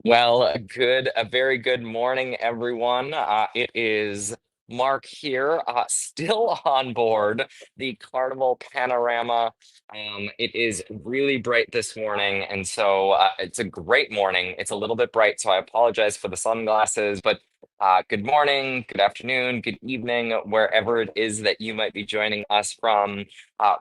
Well, a very good morning, everyone. It is Mark here, still on board the Carnival Panorama. It is really bright this morning, and so it's a great morning. It's a little bit bright, so I apologize for the sunglasses, but good morning, good afternoon, good evening, wherever it is that you might be joining us from.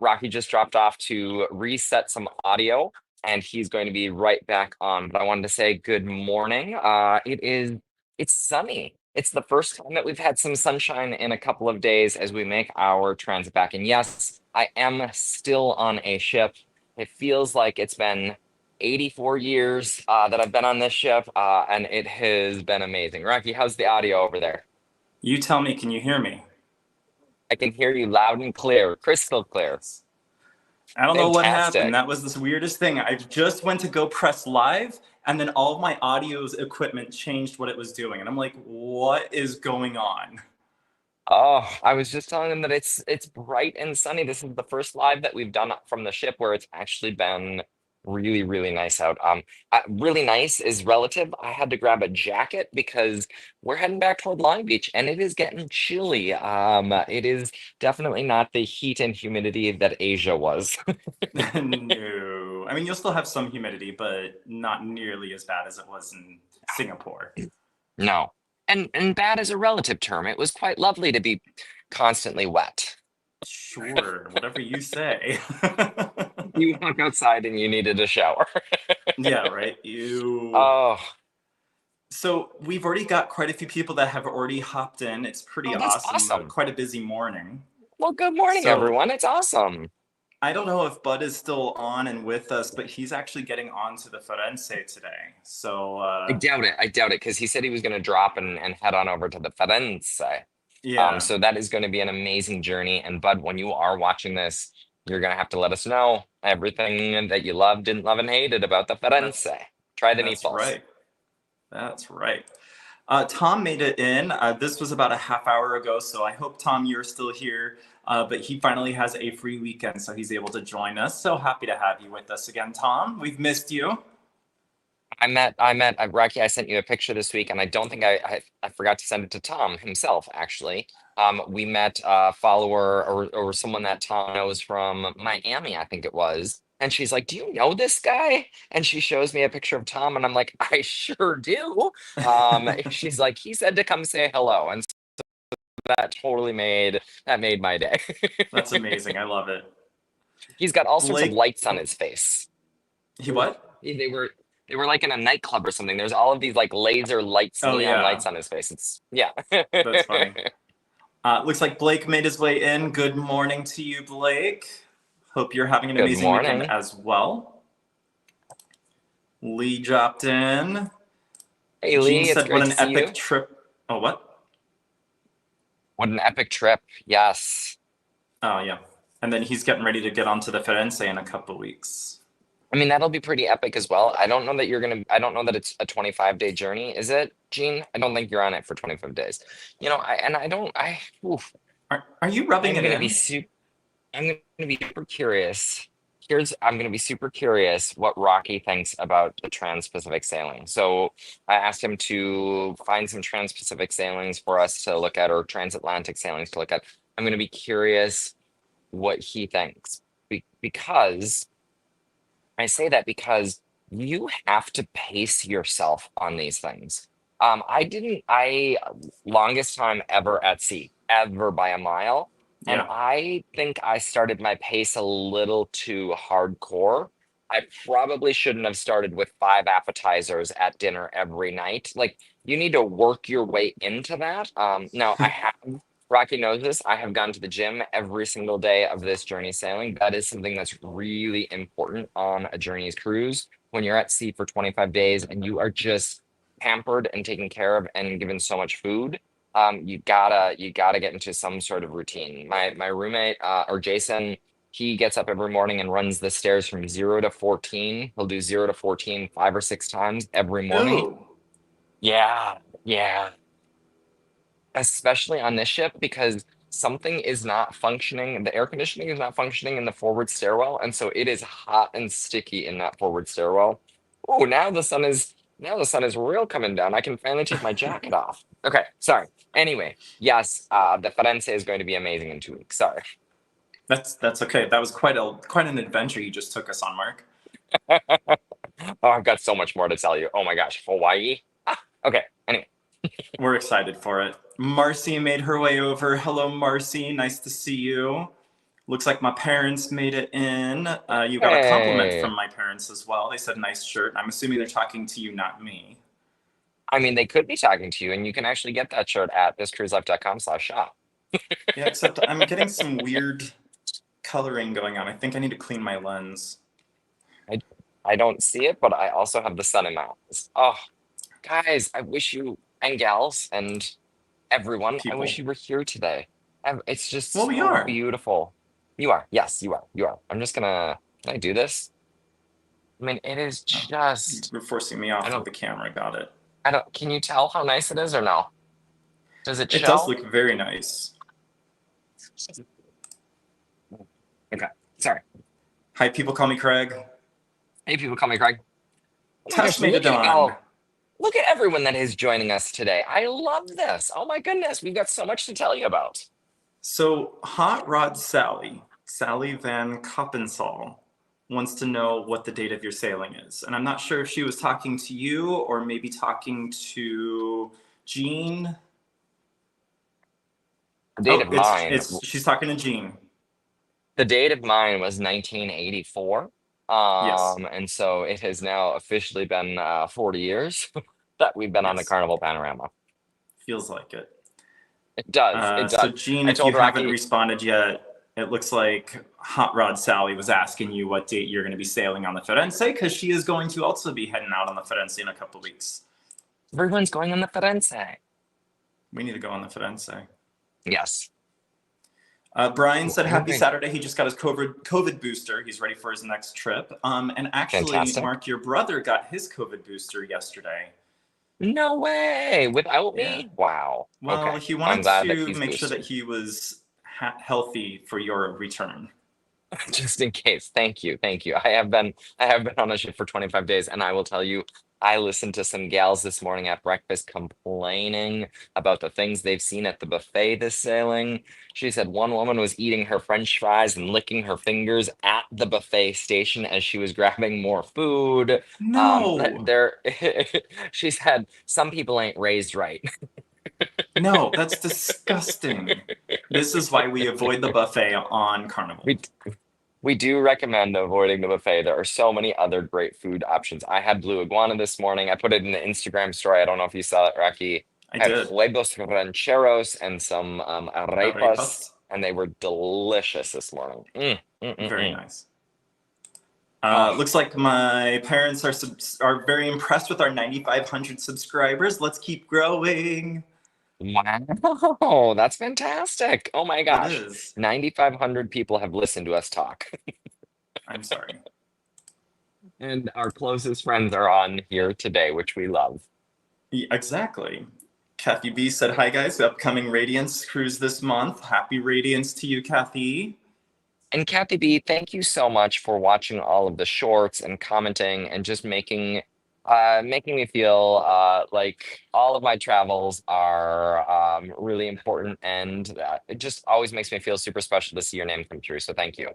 Rocky just dropped off to reset some audio and he's going to be right back on. But I wanted to say good morning. It's sunny. It's the first time that we've had some sunshine in a couple of days as we make our transit back. And yes, I am still on a ship. It feels like it's been 84 years that I've been on this ship, and it has been amazing. Rocky, how's the audio over there? You tell me, can you hear me? I can hear you loud and clear, crystal clear. I don't know what happened. Fantastic. That was the weirdest thing. I just went to go press live, and then all of my audio's equipment changed what it was doing. And I'm like, what is going on? Oh, I was just telling them that it's bright and sunny. This is the first live that we've done from the ship where it's actually been really, really nice out. Really nice is relative. I had to grab a jacket because we're heading back toward Long Beach and it is getting chilly. It is definitely not the heat and humidity that Asia was. No. I mean, you'll still have some humidity, but not nearly as bad as it was in Singapore. No. And bad is a relative term. It was quite lovely to be constantly wet. Sure, whatever you say. You walk outside and you needed a shower. Yeah, right. You. Oh, So we've already got quite a few people that have already hopped in. It's pretty oh, that's awesome. awesome. Quite a busy morning. Well, good morning, So everyone. It's awesome. I don't know if Bud is still on and with us, but he's actually getting on to the Firenze today. So I doubt it. I doubt it because he said he was going to drop and head on over to the Firenze. yeah, So that is going to be an amazing journey. And Bud, when you are watching this, you're going to have to let us know everything that you loved, didn't love, and hated about the Firenze. that's Try the that's meatballs. right. That's right. Tom made it in. This was about a half hour ago, so I hope Tom you're still here. But he finally has a free weekend, so he's able to join us. So happy to have you with us again, Tom. We've missed you. I met Rocky. I sent you a picture this week, and I don't think I forgot to send it to Tom himself, actually. We met a follower or someone that Tom knows from Miami, I think it was. And she's like, "Do you know this guy?" And she shows me a picture of Tom, and I'm like, "I sure do." She's like, "He said to come say hello," and so that made my day. That's amazing. I love it. He's got all sorts of Blake, lights on his face. he what? They were like in a nightclub or something. There's all of these like laser lights, Oh neon yeah, lights on his face. It's yeah. that's funny. Looks like Blake made his way in. Good morning to you, Blake. Hope you're having an Good amazing weekend morning. as well. Lee dropped in. Hey Gene Lee, it's said, "What great to an see epic you. trip!" Oh, what? What an epic trip. Yes. Oh, yeah. And then he's getting ready to get onto the Firenze in a couple weeks. I mean, that'll be pretty epic as well. I don't know that it's a 25-day journey, is it, Gene? I don't think you're on it for 25 days. Oof, Are you rubbing I'm it gonna be in? super I'm going to be super curious. I'm going to be super curious what Rocky thinks about the trans-Pacific sailing. So I asked him to find some trans-Pacific sailings for us to look at, or transatlantic sailings to look at. I'm going to be curious what he thinks because I say that because you have to pace yourself on these things. I longest time ever at sea, ever by a mile. And Yeah. I think I started my pace a little too hardcore. I probably shouldn't have started with five appetizers at dinner every night. Like, you need to work your way into that. Now, Rocky knows this. I have gone to the gym every single day of this journey sailing. That is something that's really important on a journey's cruise. When you're at sea for 25 days and you are just pampered and taken care of and given so much food, you gotta get into some sort of routine. My roommate or Jason, he gets up every morning and runs the stairs from 0 to 14. He'll do 0 to 14 5 or 6 times every morning. Ew. Yeah, yeah, especially on this ship because something is not functioning. The air conditioning is not functioning in the forward stairwell, and so it is hot and sticky in that forward stairwell. Oh, now the sun is Now the sun is real coming down. I can finally take my jacket off. Okay, sorry. Anyway, yes, the Firenze is going to be amazing in 2 weeks. Sorry. That's okay. That was quite an adventure you just took us on, Mark. Oh, I've got so much more to tell you. Oh my gosh, Hawaii. Okay. Anyway, We're excited for it. Marcy made her way over. Hello, Marcy. Nice to see you. Looks like my parents made it in. You got a compliment hey. from my parents as well. They said nice shirt. I'm assuming they're talking to you, not me. I mean, they could be talking to you, and you can actually get that shirt at thiscruiselife.com/shop. Yeah, except I'm getting some weird coloring going on. I think I need to clean my lens. I, I don't see it, but I also have the sun in my eyes. Oh, guys, I wish you and gals and everyone, I wish People. you were here today. It's Well, just we so are. beautiful. You are. Yes, you are. You are. I'm just gonna, can I do this? I mean, it is Oh, just, you're forcing me I off of don't, the camera. Got it. can you tell how nice it is or no? Does it It does show? look very nice. Okay, sorry. Hi, people call me Craig. Hey, people call me Craig. Oh my Tess gosh, made it on. look at everyone that is joining us today. I love this. Oh my goodness, we've got so much to tell you about. So, Hot Rod Sally, Sally Van Coppensall, wants to know what the date of your sailing is. And I'm not sure if she was talking to you or maybe talking to Jean. The date Oh, of mine, it's she's talking to Jean. the date of mine was 1984. Yes. And so it has now officially been 40 years that we've been on the Yes. Carnival Panorama. Feels like it. It does. It So does. Jean, I if you told haven't Rocky, responded yet, it looks like Hot Rod Sally was asking you what date you're going to be sailing on the Firenze because she is going to also be heading out on the Firenze in a couple weeks. everyone's going on the Firenze. We need to go on the Firenze. Yes. Brian said I happy agree. Saturday. He just got his COVID booster. He's ready for his next trip. And actually, Fantastic. Mark, your brother got his COVID booster yesterday. No way. Without Yeah. me? Wow. Well, Okay. he I'm wanted glad that to he's make sure that boosted. he was healthy for your return. Just in case. Thank you. Thank you. I have been on a ship for 25 days, and I will tell you, I listened to some gals this morning at breakfast complaining about the things they've seen at the buffet this sailing. She said one woman was eating her French fries and licking her fingers at the buffet station as she was grabbing more food. No, There, she said some people ain't raised right. no, that's disgusting. This is why we avoid the buffet on Carnival. We We do recommend avoiding the buffet. There are so many other great food options. I had blue iguana this morning. I put it in the Instagram story. I don't know if you saw it, Rocky. I I had did. huevos rancheros and some arepas, Arepas, and they were delicious this morning. very Mm. nice. Oh, Looks like my parents are very impressed with our 9,500 subscribers. Let's keep growing. wow. That's fantastic. Oh my It gosh. is. 9,500 people have listened to us talk, I'm sorry. and our closest friends are on here today, which we love. Exactly. Kathy B said, "Hi guys, upcoming Radiance cruise this month. Happy Radiance to you, Kathy." And Kathy B, thank you so much for watching all of the shorts and commenting and just making me feel like all of my travels are really important, and it just always makes me feel super special to see your name come through. So thank you.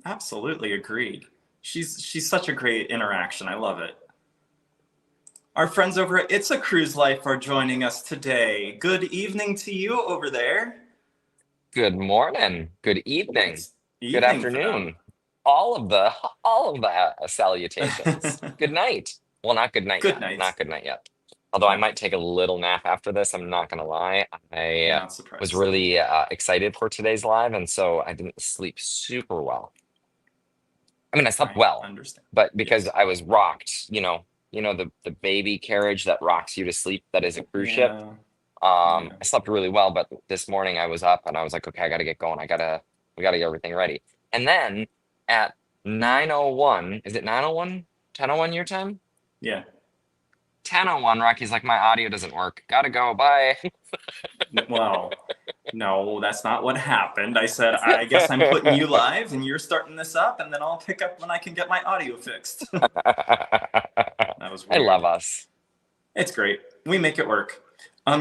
Absolutely agreed. She's such a great interaction. I love it. Our friends over at It's a Cruise Life are joining us today. Good evening to you over there. Good morning, good evening, It's good evening for them. afternoon, all of the all of the salutations. Good night. Well, not good night Good yet. night. Not good night yet. Although I No, might take a little nap after this, I'm not gonna lie. I not was surprised. really excited for today's live, and so I didn't sleep super well. I mean, I slept I well, understand. but because Yes. I was rocked, the baby carriage that rocks you to sleep, that is a cruise ship. Yeah. I slept really well, but this morning I was up and I was like, okay, I gotta get going. We gotta get everything ready. And then at 9:01, is it 9:01? 10:01 your time? Yeah. 10:01, Rocky's like, my audio doesn't work. Gotta go. Bye. Well, no, that's not what happened. I said, I guess I'm putting you live and you're starting this up, and then I'll pick up when I can get my audio fixed. That was I love weird. us. It's great. We make it work.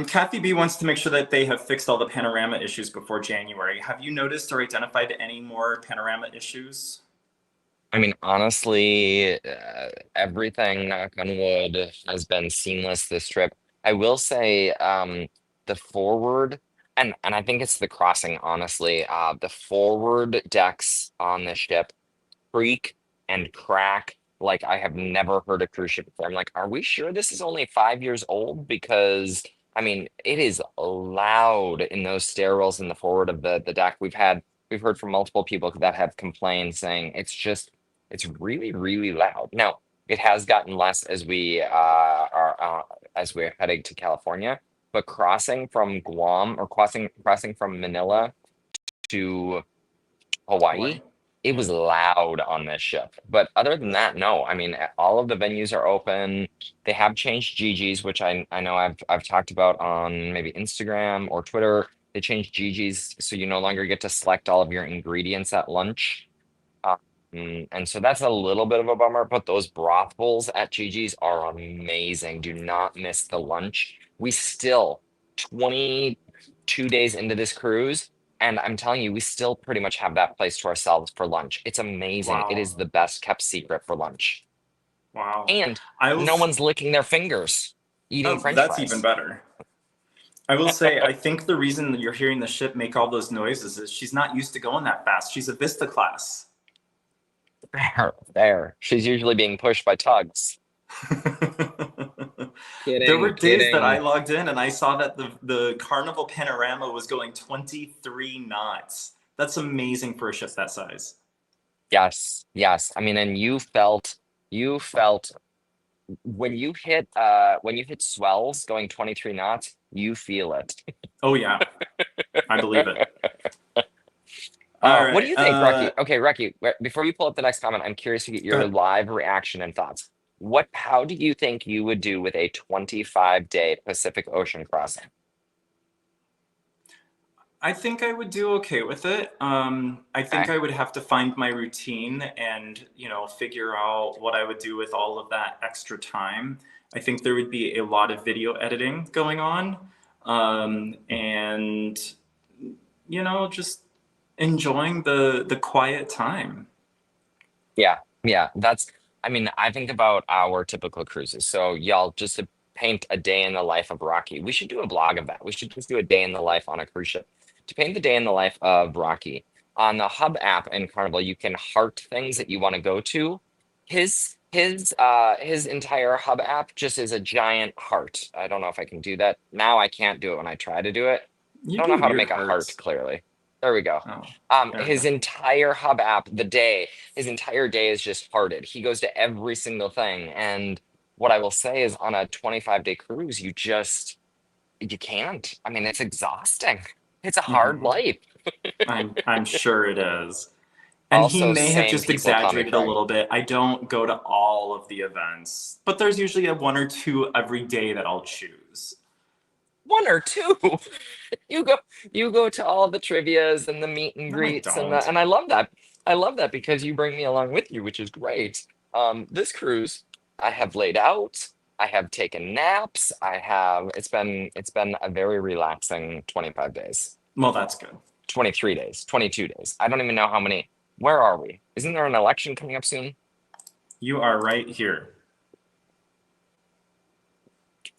Kathy B wants to make sure that they have fixed all the panorama issues before January. Have you noticed or identified any more panorama issues? I mean, honestly, everything, knock on wood, has been seamless this trip. I will say, the forward, and I think it's the crossing, honestly. The forward decks on the ship creak and crack like I have never heard a cruise ship before. I'm like, are we sure this is only 5 years old? Because I mean, it is loud in those stairwells in the forward of the deck. We've heard from multiple people that have complained saying it's really, really loud. Now, it has gotten less as we are as we're heading to California, but crossing from Guam or crossing from Manila to Hawaii? Hawaii, it Yeah. was loud on this ship. But other than that, no. I mean, all of the venues are open. They have changed Gigi's, which I know I've talked about on maybe Instagram or Twitter. They changed Gigi's, so you no longer get to select all of your ingredients at lunch. And so that's a little bit of a bummer, but those broth bowls at Gigi's are amazing. Do not miss the lunch. We still 22 days into this cruise, and I'm telling you, we still pretty much have that place to ourselves for lunch. It's amazing. It Wow. is the best kept secret for lunch. Wow. And I will. no one's licking their fingers eating Oh, French that's even fries. better. I will say, I think the reason that you're hearing the ship make all those noises is she's not used to going that fast. She's a Vista class. There. She's usually being pushed by tugs. There were Kidding, days that I kidding. logged in and I saw that the Carnival Panorama was going 23 knots. That's amazing for a ship that size. Yes, yes. I mean, and you felt when you hit swells going 23 knots, you feel it. Oh yeah, I believe it. All What do right. you think, Rocky? Okay, Rocky, before you pull up the next comment, I'm curious to get Go your ahead. live reaction and thoughts. How do you think you would do with a 25-day Pacific Ocean crossing? I think I would do okay with it. I think Okay. I would have to find my routine and, figure out what I would do with all of that extra time. I think there would be a lot of video editing going on. And, just enjoying the quiet time. Yeah, yeah. I mean, I think about our typical cruises. So, y'all, just to paint a day in the life of Rocky, we should do a blog of that. We should just do a day in the life on a cruise ship. To paint the day in the life of Rocky, on the Hub app in Carnival, you can heart things that you want to go to. His entire Hub app just is a giant heart. I don't know if I can do that. Now I can't do it when I try to do it. You I don't know do how to weird make a heart hearts. clearly. There we go. Oh, there we His go. entire Hub app, his entire day is just hearted. He goes to every single thing. And what I will say is on a 25-day cruise, you can't. I mean, it's exhausting. It's a hard Mhm. life. I'm sure it is. And he Also, may have same just people, Tommy exaggerated a Craig. little bit. I don't go to all of the events, but there's usually a one or two every day that I'll choose. One or two. You go you go to all the trivias and the meet and No, I greets don't. and I love that. I love that because you bring me along with you, which is great. This cruise I have laid out, I have taken naps, it's been a very relaxing 25 days. Well, that's good. 23 days, 22 days. I don't even know how many. Where are we? Isn't there an election coming up soon? You are right here.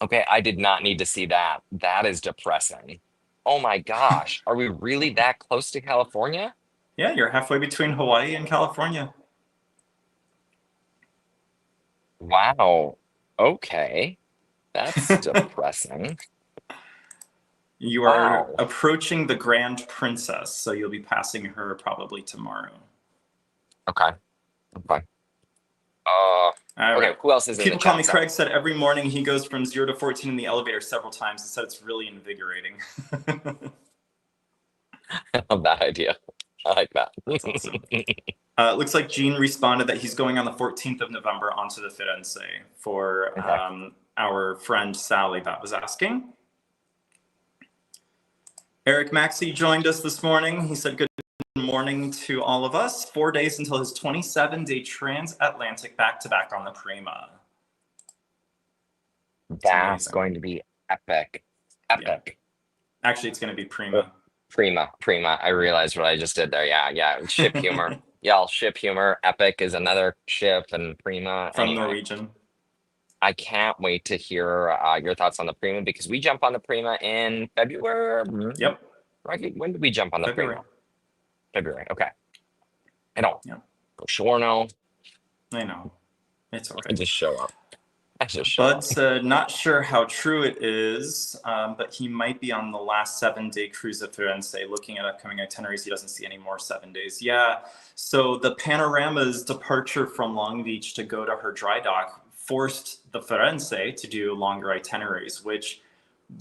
Okay, I did not need to see that. That is depressing. Oh my gosh, are we really that close to California? Yeah, you're halfway between Hawaii and California. Wow. Okay. That's depressing. You are Wow. approaching the Grand Princess, so you'll be passing her probably tomorrow. Okay. Okay. Uh, All okay. right. Who else is in the People call chat? me Sorry. Craig said every morning he goes from 0 to 14 in the elevator several times. He said it's really invigorating. I love that idea. I like that. That's awesome. Looks like Gene responded that he's going on the 14th of November onto the Firenze for Okay. our friend Sally that was asking. Eric Maxey joined us this morning. He said good morning to all of us. 4 days until his 27-day transatlantic back-to-back on the Prima. It's That's amazing. going to be epic. Yeah. Epic. Actually, it's going to be Uh, prima. Prima. I realized what I just did there. Yeah. Ship humor. Y'all, ship humor. Epic is another ship, and Prima. From Anyway, Norwegian. I can't wait to hear your thoughts on the Prima because we jump on the Prima in February. Yep. Right? When did we jump on the February. Prima? February. Okay. I don't Yep. for sure know. I know. It's I okay. just show up. I just show Bud up. said, not sure how true it is, but he might be on the last 7-day cruise of Firenze. Looking at upcoming itineraries, he doesn't see any more 7 days. Yeah. So the Panorama's departure from Long Beach to go to her dry dock forced the Firenze to do longer itineraries, which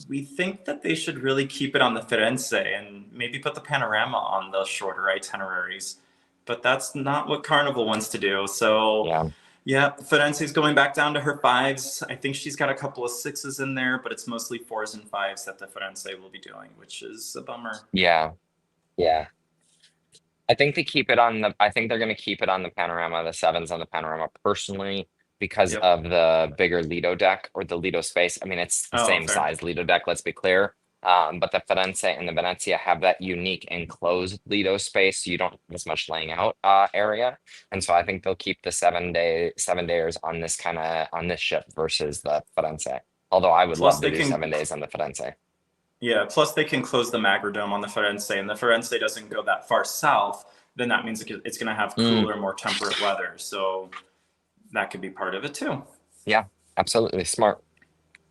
we think that they should really keep it on the Firenze and maybe put the Panorama on the shorter itineraries. But that's not what Carnival wants to do. So Yeah. yeah, Firenze's going back down to her fives. I think she's got a couple of sixes in there, but it's mostly fours and fives that the Firenze will be doing, which is a bummer. Yeah. Yeah. I think they keep it on the. I think they're going to keep it on the Panorama, the sevens on the Panorama personally, because Yep. of the bigger Lido deck or the Lido space. I mean, it's the Oh, same fair. size Lido deck. Let's be clear. But the Firenze and the Venezia have that unique enclosed Lido space, so you don't have as much laying out area. And so I think they'll keep the 7 dayers on this on this ship versus the Firenze. Although I would Plus love to they do can, 7 days on the Firenze. yeah, plus they can close the Magrodome on the Firenze, and the Firenze doesn't go that far south. Then that means it's going to have Mm, cooler, more temperate weather. So that could be part of it too. yeah, absolutely smart.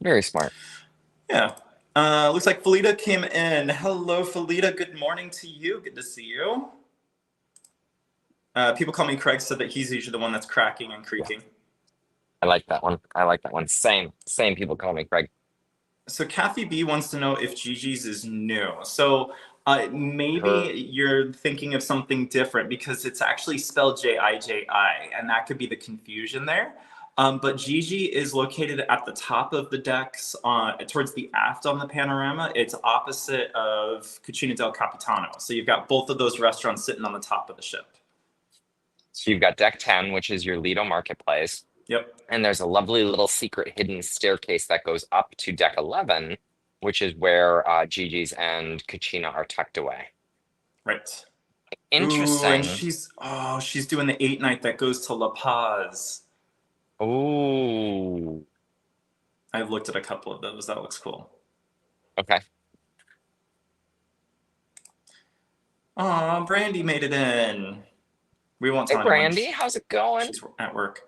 Very smart. Yeah. Looks like Felita came in. Hello, Felita. Good morning to you. Good to see you. People call me Craig, said that he's usually the one that's cracking and creaking. I like that one. I like that one. Same people call me Craig. So Kathy B wants to know if Gigi's is new. So Her, maybe you're thinking of something different because it's actually spelled Jiji, and that could be the confusion there. But Gigi is located at the top of the decks, towards the aft on the Panorama. It's opposite of Cucina del Capitano. So you've got both of those restaurants sitting on the top of the ship. so you've got deck 10, which is your Lido marketplace. Yep. And there's a lovely little secret hidden staircase that goes up to deck 11, which is where Gigi's and Cucina are tucked away. Right. Ooh, and Interesting. she's doing the 8 night that goes to La Paz. Ooh. I've looked at a couple of those. That looks cool. Okay. Aw, Brandy made it in. We won't Hey, tell anyone. Brandy, how's it going? She's at work.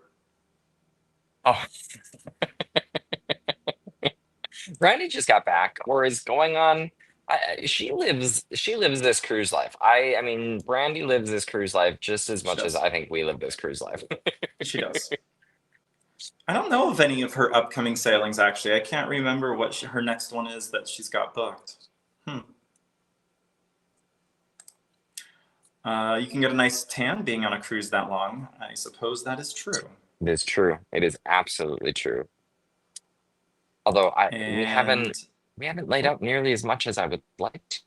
Oh, Brandy just got back or is going on. She lives this cruise life. I mean, Brandy lives this cruise life just as She much as does. I think we live this cruise life. She does. I don't know of any of her upcoming sailings, actually. I can't remember what her next one is that she's got booked. You can get a nice tan being on a cruise that long. I suppose that is true. It is true. It is absolutely true. Although we And haven't laid out nearly as much as I would like to.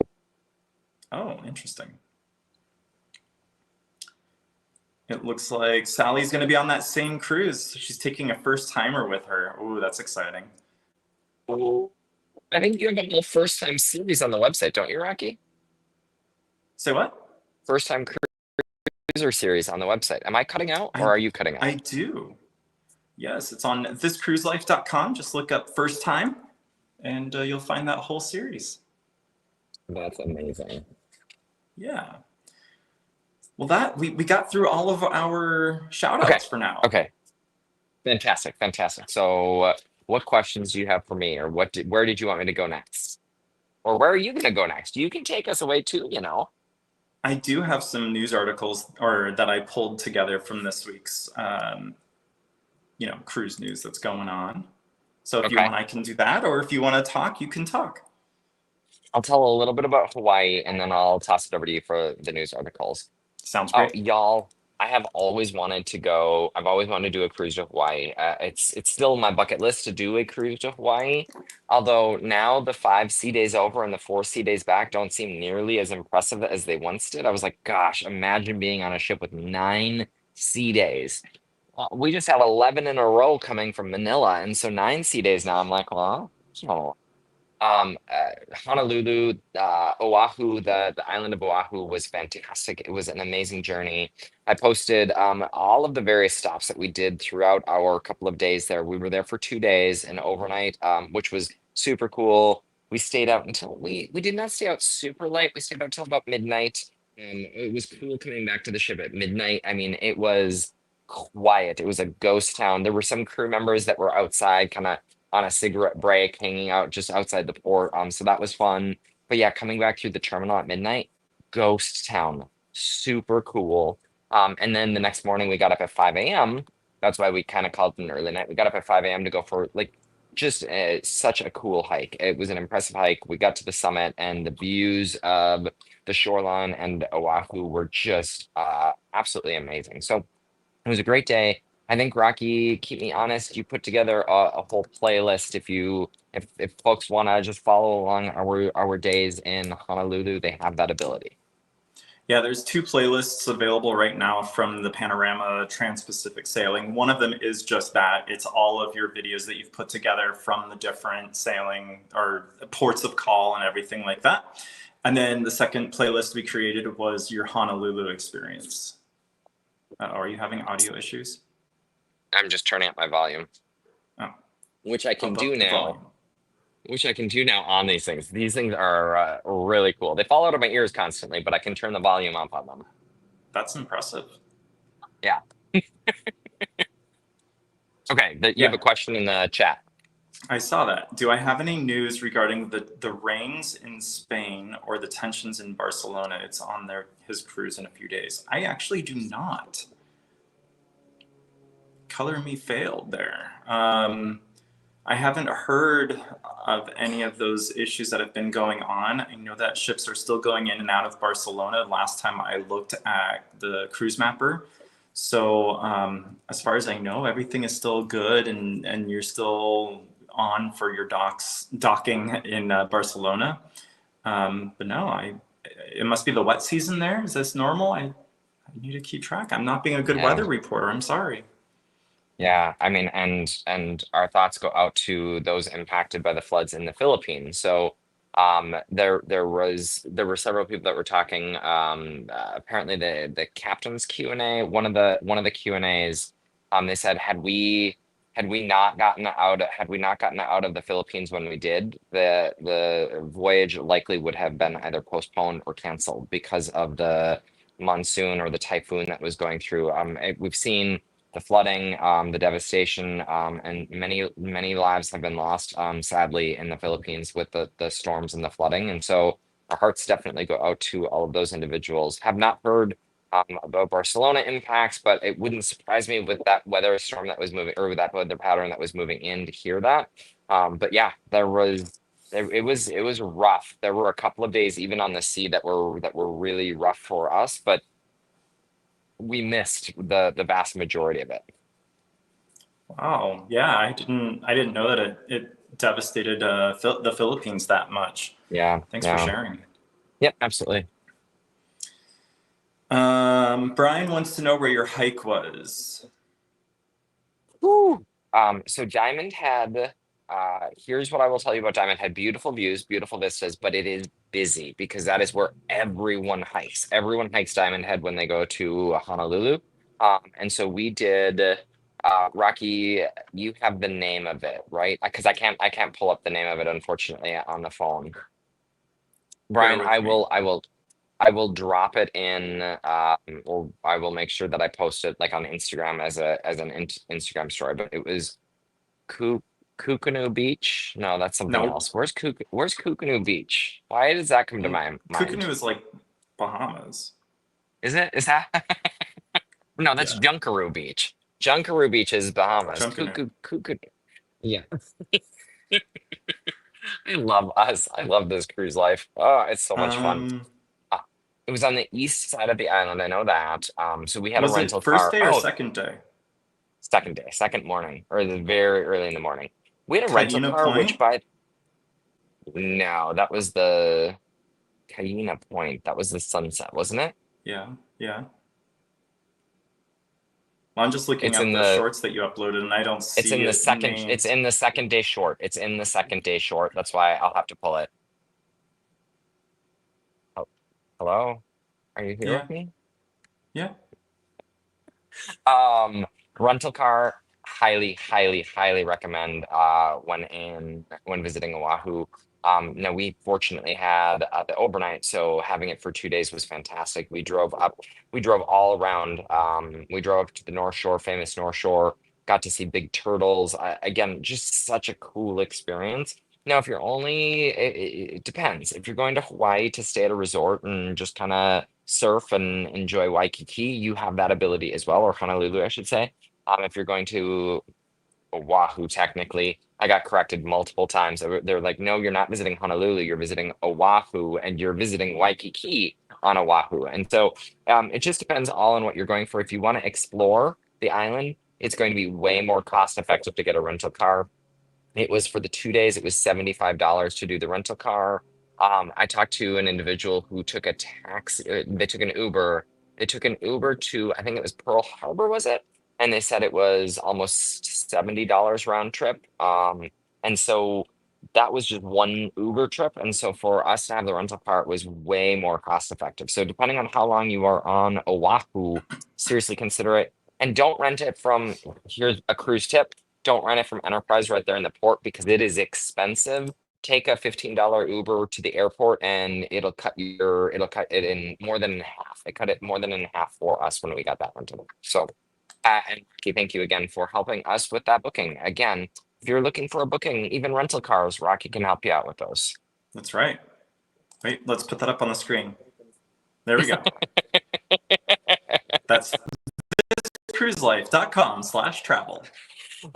oh, interesting. It looks like Sally's going to be on that same cruise. She's taking a first timer with her. Ooh, that's exciting. I think you have a little first time series on the website, don't you, Rocky? Say what? First time cruiser series on the website. Am I cutting out or are you cutting out? I do. Yes, it's on thiscruiselife.com. Just look up first time and you'll find that whole series. That's amazing. Yeah. Well, that we got through all of our shout outs for now. Okay. Fantastic. So what questions do you have for me or where did you want me to go next? Or where are you going to go next? You can take us away too, you know. I do have some news articles that I pulled together from this week's cruise news that's going on. So if you want, I can do that, or if you want to talk, you can talk. I'll tell a little bit about Hawaii and then I'll toss it over to you for the news articles. Sounds great. Y'all, I have always wanted to go. I've always wanted to do a cruise to Hawaii. It's still on my bucket list to do a cruise to Hawaii. Although now the 5 sea days over and the 4 sea days back don't seem nearly as impressive as they once did. I was like, gosh, imagine being on a ship with 9 sea days. We just had 11 in a row coming from Manila, and so 9 sea days now. I'm like, well, oh. Honolulu, Oahu, the island of Oahu was fantastic. It was an amazing journey. I posted all of the various stops that we did throughout our couple of days there. We were there for 2 days and overnight, which was super cool. We stayed out until we did not stay out super late. We stayed out till about midnight. It was cool coming back to the ship at midnight. I mean, it was quiet. It was a ghost town. There were some crew members that were outside, kind of on a cigarette break, hanging out just outside the port. So that was fun. But yeah, coming back through the terminal at midnight, ghost town, super cool. And then the next morning we got up at 5 a.m. That's why we kind of called it an early night. We got up at 5 a.m. to go for like just such a cool hike. It was an impressive hike. We got to the summit and the views of the shoreline and Oahu were just absolutely amazing. So it was a great day. I think Rocky, keep me honest, you put together a whole playlist. If folks want to just follow along our days in Honolulu, they have that ability. Yeah, there's two playlists available right now from the Panorama Trans-Pacific Sailing. One of them is just that. It's all of your videos that you've put together from the different sailing or ports of call and everything like that. And then the second playlist we created was your Honolulu experience. Are you having audio issues? I'm just turning up my volume, Oh, which I can up do the now. volume. Which I can do now on these things. These things are really cool. They fall out of my ears constantly, but I can turn the volume up on them. That's impressive. Yeah. Okay, you have Yeah, a question in the chat. I saw that. Do I have any news regarding the rains in Spain or the tensions in Barcelona? It's on his cruise in a few days. I actually do not. Color me failed there. I haven't heard of any of those issues that have been going on. I know that ships are still going in and out of Barcelona. Last time I looked at the cruise mapper. So as far as I know, everything is still good, and you're still on for your docking in Barcelona. But no, it must be the wet season there. Is this normal? I need to keep track. I'm not being a good Yeah. weather reporter. I'm sorry. Yeah, I mean, and our thoughts go out to those impacted by the floods in the Philippines. So, there were several people that were talking. Apparently, the captain's Q&A, one of the Q&As, they said had we not gotten out of the Philippines when we did, the voyage likely would have been either postponed or canceled because of the monsoon or the typhoon that was going through. We've seen the flooding, the devastation, and many lives have been lost, sadly, in the Philippines with the storms and the flooding. And so our hearts definitely go out to all of those individuals. Have not heard about Barcelona impacts, but it wouldn't surprise me with that weather storm that was moving, or with that weather pattern that was moving in, to hear that. But yeah, it was rough. There were a couple of days even on the sea that were really rough for us, but we missed the vast majority of it. Wow. Yeah, I didn't know that it devastated the Philippines that much. Yeah, Thanks for yeah. sharing. Yep, absolutely. Brian wants to know where your hike was. Woo. So Diamond Head, here's what I will tell you about Diamond Head. Beautiful views, beautiful vistas, but it is busy because that is where everyone hikes. Everyone hikes Diamond Head when they go to Honolulu. And so we did, Rocky, you have the name of it, right? Because I can't pull up the name of it, unfortunately, on the phone. Bear Brian, I with me. will, I will I will drop it in, or I will make sure that I post it like on Instagram as an Instagram story. But it was Ku Kukunu Beach. No, that's something No, else. Where's Kukunu Beach? Why does that come to well, my mind? Kukunu is like Bahamas. Is it? Is that? No, that's Yeah, Junkaroo Beach. Junkaroo Beach is Bahamas. Junkanoo. Kuku. Yeah. I love us. I love this cruise life. Oh, it's so much fun. Um, Uh, it was on the east side of the island. I know that. So we had a was it rental first car. day or Oh, second day? second day, second morning, or the very early in the morning. We had a rental Kaina car, which Point? by no, that was the Kaina Point. That was the sunset, wasn't it? Yeah, yeah. I'm just looking It's at in the the shorts that you uploaded, and I don't it's see in the it second it's named. in the second day short. It's in the second day short. That's why I'll have to pull it. Oh, hello? Are you here Yeah, with me? yeah. Um, Rental car, highly recommend when visiting Oahu. Now we fortunately had the overnight, so having it for 2 days was fantastic. We drove all around. We drove up to the North Shore, famous North Shore, got to see big turtles. Again, just such a cool experience. Now, if you're only, it depends. If you're going to Hawaii to stay at a resort and just kind of surf and enjoy Waikiki, you have that ability as well, or Honolulu, I should say. If you're going to Oahu, technically, I got corrected multiple times. They're like, no, you're not visiting Honolulu, you're visiting Oahu, and you're visiting Waikiki on Oahu. And so it just depends all on what you're going for. If you want to explore the island, it's going to be way more cost effective to get a rental car. It was for the 2 days, it was $75 to do the rental car. I talked to an individual who took a taxi, they took an Uber. They took an Uber to, I think it was Pearl Harbor, was it? And they said it was almost $70 round trip. And so that was just one Uber trip. And so for us to have the rental car, it was way more cost effective. So depending on how long you are on Oahu, seriously consider it. And don't rent it from, here's a cruise tip, don't rent it from Enterprise right there in the port because it is expensive. Take a $15 Uber to the airport and it'll cut it in more than in half. It cut it more than in half for us when we got that rental. So and Rocky, thank you again for helping us with that booking. Again, if you're looking for a booking, even rental cars, Rocky can help you out with those. That's right. Wait, let's put that up on the screen. There we go. That's cruiselife.com/travel.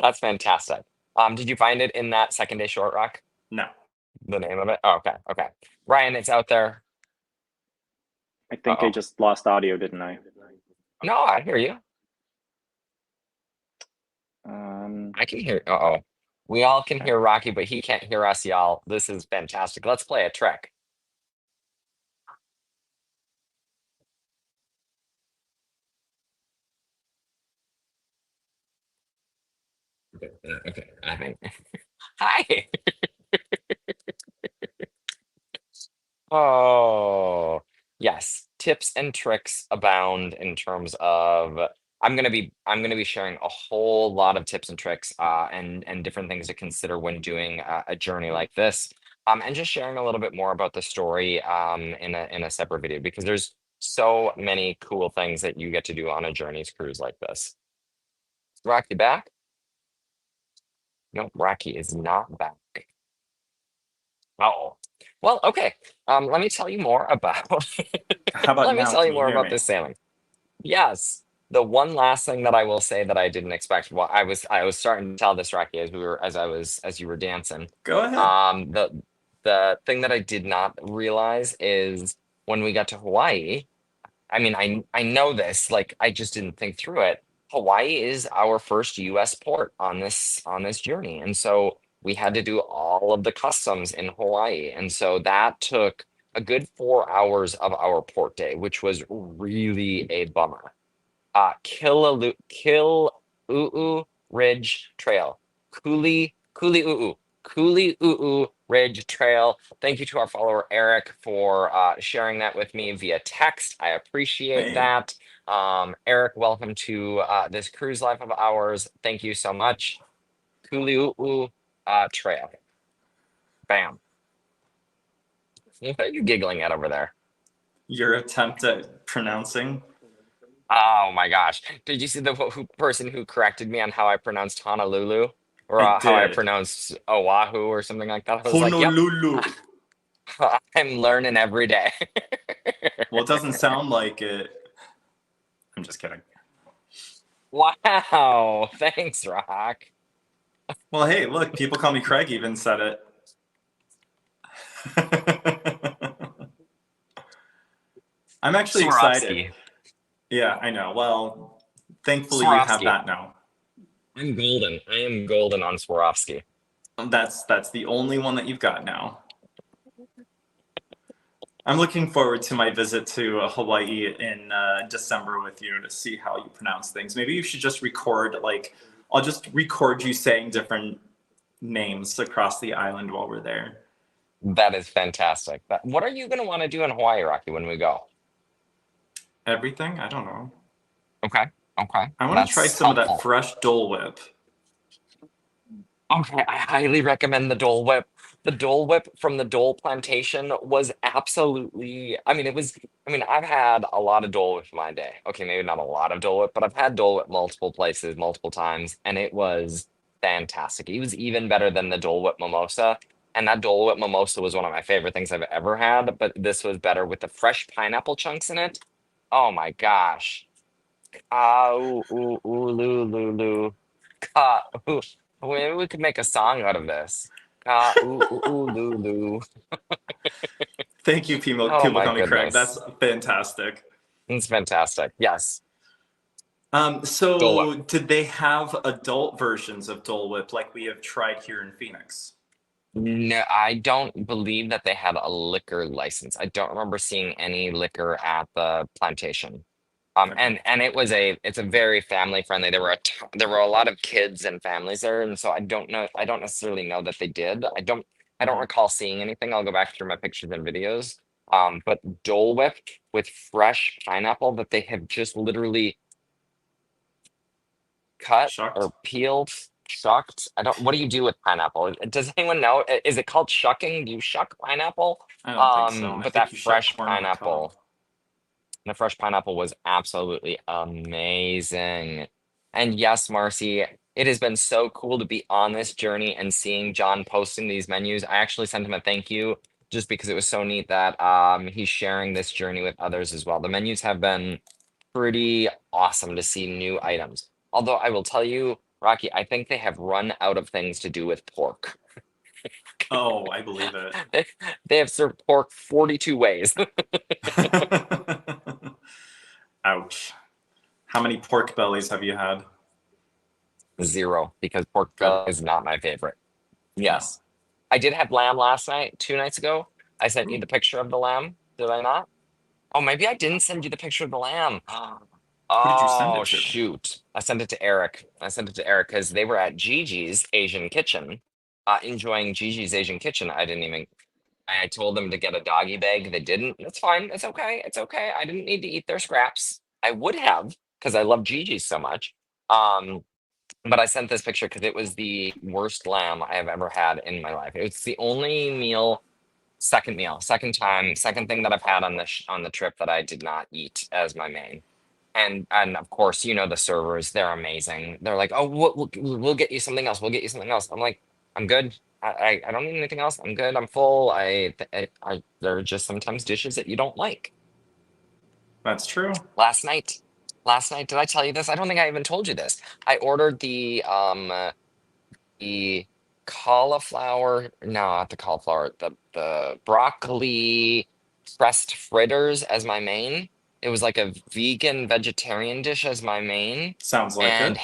That's fantastic. Did you find it in that second day short, Rock? No. The name of it? Oh, okay, okay. Ryan, it's out there. I think I Uh-oh. just lost audio, didn't I? No, I hear you. I can hear. Uh-oh. We all can Okay. hear Rocky, but he can't hear us, y'all. This is fantastic. Let's play a trick. Okay, okay. I think. Hi. Oh, yes. Tips and tricks abound in terms of I'm gonna be sharing a whole lot of tips and tricks and different things to consider when doing a journey like this. And just sharing a little bit more about the story in a separate video because there's so many cool things that you get to do on a journeys cruise like this. Rocky back? No, Rocky is not back. Oh, well, okay. Let me tell you more about How about let me now? tell Can you you more hear about me? this sailing. Yes. The one last thing that I will say that I didn't expect, well, I was starting to tell this, Rocky, as you were dancing. Go ahead. The thing that I did not realize is when we got to Hawaii, I mean, I know this, like I just didn't think through it. Hawaii is our first US port on this journey. And so we had to do all of the customs in Hawaii. And so that took a good 4 hours of our port day, which was really a bummer. Kili'uu Ridge Trail. Kuli Uu Ridge Trail. Thank you to our follower Eric for sharing that with me via text. I appreciate Hey, that. Eric, welcome to this cruise life of ours. Thank you so much. Kuli Trail. Bam. What are you giggling at over there? your attempt at pronouncing. Oh my gosh. Did you see the person who corrected me on how I pronounced Honolulu or I how I did. pronounced Oahu or something like that? I was like, yep, Honolulu. I'm learning every day. Well, it doesn't sound like it. I'm just kidding. Wow. Thanks, Rock. Well, hey, look, people call me Craig even said it. I'm actually excited. Swarovski. Yeah, I know. Well, thankfully you have Swarovski. that now. I'm golden. I am golden on Swarovski. That's the only one that you've got now. I'm looking forward to my visit to Hawaii in December with you to see how you pronounce things. Maybe you should just record, like, I'll just record you saying different names across the island while we're there. That is fantastic. What are you going to want to do in Hawaii, Rocky, when we go? Everything? I don't know. Okay. Okay. I want to try That's some of that helpful. fresh Dole Whip. Okay, I highly recommend the Dole Whip. The Dole Whip from the Dole Plantation was absolutely, I mean, I've had a lot of Dole Whip in my day. Okay, maybe not a lot of Dole Whip, but I've had Dole Whip multiple places, multiple times, and it was fantastic. It was even better than the Dole Whip mimosa. And that Dole Whip mimosa was one of my favorite things I've ever had, but this was better with the fresh pineapple chunks in it. Oh my gosh. Ah, ooh, ooh, ooh, loo, loo, loo. Ah, ooh. Maybe we could make a song out of this. Ooh, ooh, ooh, loo, loo. Thank you, people. Oh People my call me Craig. goodness. That's fantastic. It's fantastic. Yes. Dole Whip. So did they have adult versions of Dole Whip like we have tried here in Phoenix? No, I don't believe that they had a liquor license. I don't remember seeing any liquor at the plantation. Okay. And it's a very family friendly. There were a lot of kids and families there, and so I don't necessarily know that they did. I don't Mhm. recall seeing anything. I'll go back through my pictures and videos. But Dole Whip with fresh pineapple that they have just literally cut Shucked? or peeled, shucked. I don't. What do you do with pineapple? Does anyone know? Is it called shucking? Do you shuck pineapple? I don't think so. I But think that you shuck fresh corn on the cob. pineapple. The fresh pineapple was absolutely amazing. And yes, Marcy, it has been so cool to be on this journey and seeing John posting these menus. I actually sent him a thank you just because it was so neat that he's sharing this journey with others as well. The menus have been pretty awesome to see new items. Although I will tell you, Rocky, I think they have run out of things to do with pork. Oh, I believe it. They, they have served pork 42 ways. Ouch. How many pork bellies have you had? Zero, because pork Good. belly is not my favorite. No. Yes. I did have lamb last night, 2 nights ago. I sent you Ooh. the picture of the lamb. Did I not? Oh, maybe I didn't send you the picture of the lamb. Who did you send Oh, it to? shoot. I sent it to Eric. I sent it to Eric because they were at Gigi's Asian Kitchen, enjoying Gigi's Asian Kitchen. I told them to get a doggy bag. They didn't. It's fine. It's okay. It's okay. I didn't need to eat their scraps. I would have because I love Gigi's so much. Um, but I sent this picture because it was the worst lamb I have ever had in my life. It's the only second time, second thing that I've had on on the trip that I did not eat as my main. And of course, you know the servers, they're amazing. They're like, oh, we'll get you something else. We'll get you something else. I'm like, I'm good. I don't need anything else. I'm good. I'm full. There are just sometimes dishes that you don't like. That's true. Last night, last night, did I tell you this? I don't think I even told you this. I ordered the cauliflower, no, not the cauliflower, the broccoli pressed fritters as my main. It was like a vegan vegetarian dish as my main. Sounds like And it.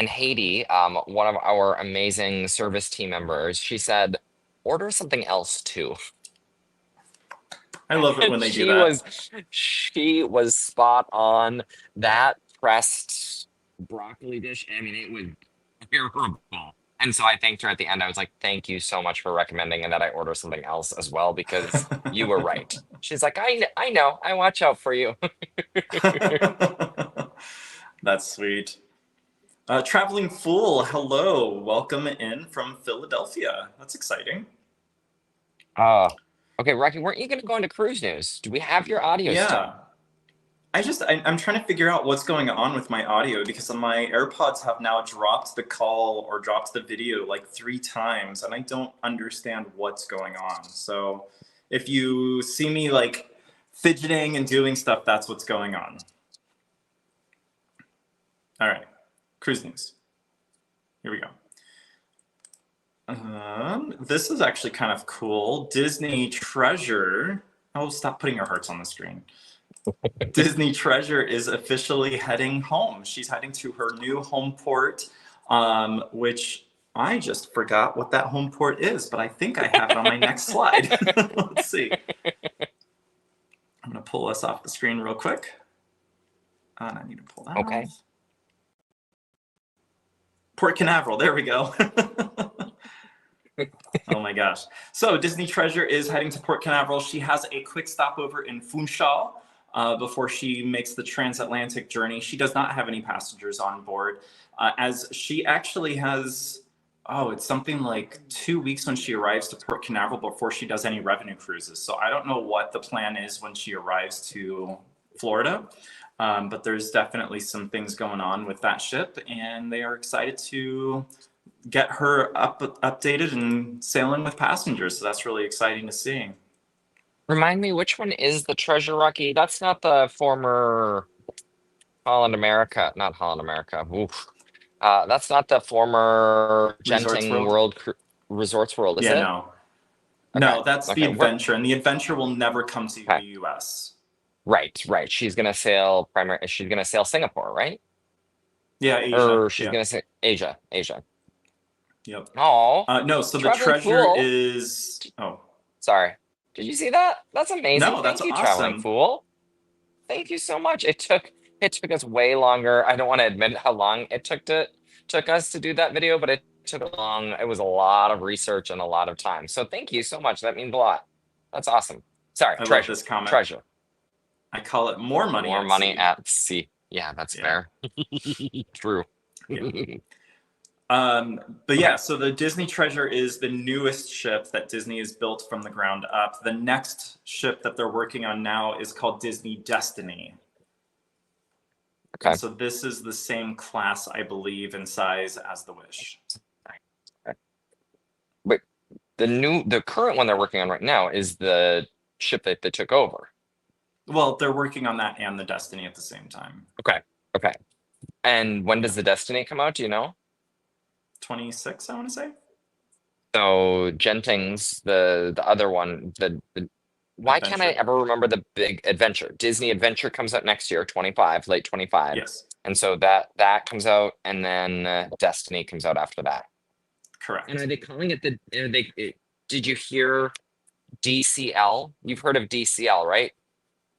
Haiti, one of our amazing service team members, she said, order something else too. I love it And when they do that. she was spot on. That pressed broccoli dish, I mean, it was terrible. And so I thanked her at the end. I was like, thank you so much for recommending and that I order something else as well because you were right. She's like, I know, I watch out for you. That's sweet. Traveling Fool, hello. Welcome in from Philadelphia. That's exciting. Uh, okay, Rocky, weren't you going to go into cruise news? Do we have your audio still? Yeah. I'm trying to figure out what's going on with my audio because my AirPods have now dropped the call or dropped the video like 3 times, and I don't understand what's going on. So if you see me like fidgeting and doing stuff, that's what's going on. All right, cruise news. Here we go. This is actually kind of cool. Disney Treasure. Oh, stop putting your hearts on the screen. Disney Treasure is officially heading home. She's heading to her new home port, which I just forgot what that home port is, but I think I have it on my next slide. Let's see. pull us off the screen real quick. And I need to pull that Okay. off. Port Canaveral, there we go. Oh my gosh. So Disney Treasure is heading to Port Canaveral. She has a quick stopover in Funchal before she makes the transatlantic journey. She does not have any passengers on board, as she actually has, it's something like 2 weeks when she arrives to Port Canaveral before she does any revenue cruises. So I don't know what the plan is when she arrives to Florida, but there's definitely some things going on with that ship, and they are excited to get her updated and sailing with passengers. So that's really exciting to see. Remind me, which one is the Treasure Rocky? That's not the former Holland America, not Holland America. Oof. That's not the former Resorts Genting World? Resorts World, is Yeah, it? no. Okay. No, that's the Okay. Adventure, and the Adventure will never come to Okay. the US. Right. She's gonna sail She's gonna sail Singapore, right? Yeah, Asia. Or she's gonna sail Asia. Yep. Oh, No, so the traveling Treasure fool. is... Oh. Sorry. Did you see that? That's amazing. No, that's Thank you, traveling awesome. fool. Thank you so much. It took us way longer. I don't want to admit how long it took us to do that video, but it was a lot of research and a lot of time. So thank you so much. That means a lot. That's awesome. Sorry, I love treasure. this comment. Treasure. I call it more money More at money sea. at sea. Yeah, that's fair. True. Yeah. But yeah, so the Disney Treasure is the newest ship that Disney has built from the ground up. The next ship that they're working on now is called Disney Destiny. Okay. And so this is the same class, I believe, in size as the Wish. But the current one they're working on right now is the ship that they took over. Well, they're working on that and the Destiny at the same time. Okay. And when does the Destiny come out? Do you know? 26, I want to say. So Genting's the other one. Why can't I Adventure. ever remember the big adventure? Disney Adventure comes out next year, 25, late 25. Yes, And so that comes out, and then Destiny comes out after that. correct. And are they calling it did you hear DCL? You've heard of DCL, right?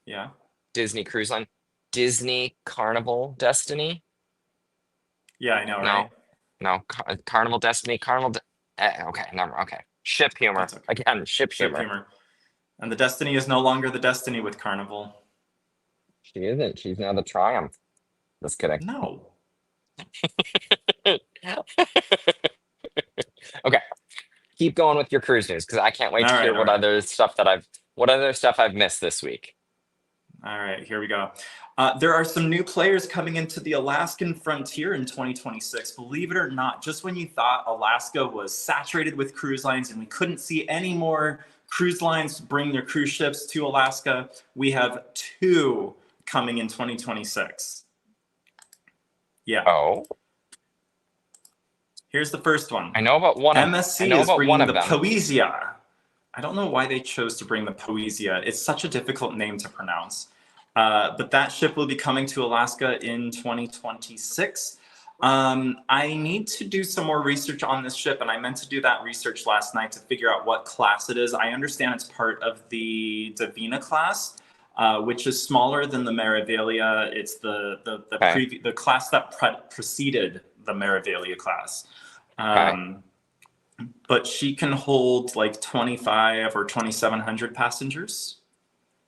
Yeah. Disney Cruise Line. Disney Carnival Destiny? Yeah, I know, No. right? No, Carnival Destiny, okay, never. Okay, ship humor That's okay. again. Ship Ship humor. humor. And the Destiny is no longer the Destiny with Carnival. She isn't. She's now the Triumph. Just kidding. No. Okay, keep going with your cruise news because I can't wait to hear what other stuff I've missed this week. All right, here we go. There are some new players coming into the Alaskan frontier in 2026. Believe it or not, just when you thought Alaska was saturated with cruise lines and we couldn't see any more cruise lines bring their cruise ships to Alaska, we have 2 coming in 2026. Yeah. Oh, Here's the first one. I know about one. MSC is bringing the Poesia. I don't know why they chose to bring the Poesia. It's such a difficult name to pronounce. But that ship will be coming to Alaska in 2026. I need to do some more research on this ship, and I meant to do that research last night to figure out what class it is. I understand it's part of the Divina class, which is smaller than the Meraviglia. It's the class that preceded the Meraviglia class. But she can hold like 25 or 2,700 passengers.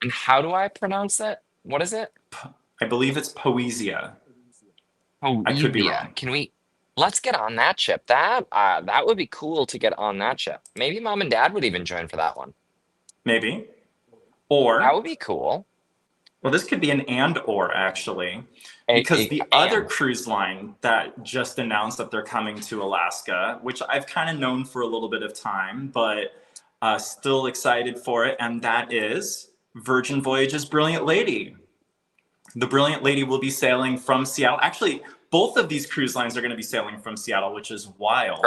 And how do I pronounce it? What is it? I believe it's Poesia. I could be wrong. Let's get on that ship. That would be cool to get on that ship. Maybe mom and dad would even join for that one. Maybe. Or that would be cool. Well, this could be an and/or actually, because the other cruise line that just announced that they're coming to Alaska, which I've kind of known for a little bit of time, but still excited for it, and that is Virgin Voyages Brilliant Lady. The Brilliant Lady will be sailing from Seattle. Actually, both of these cruise lines are going to be sailing from Seattle, which is wild.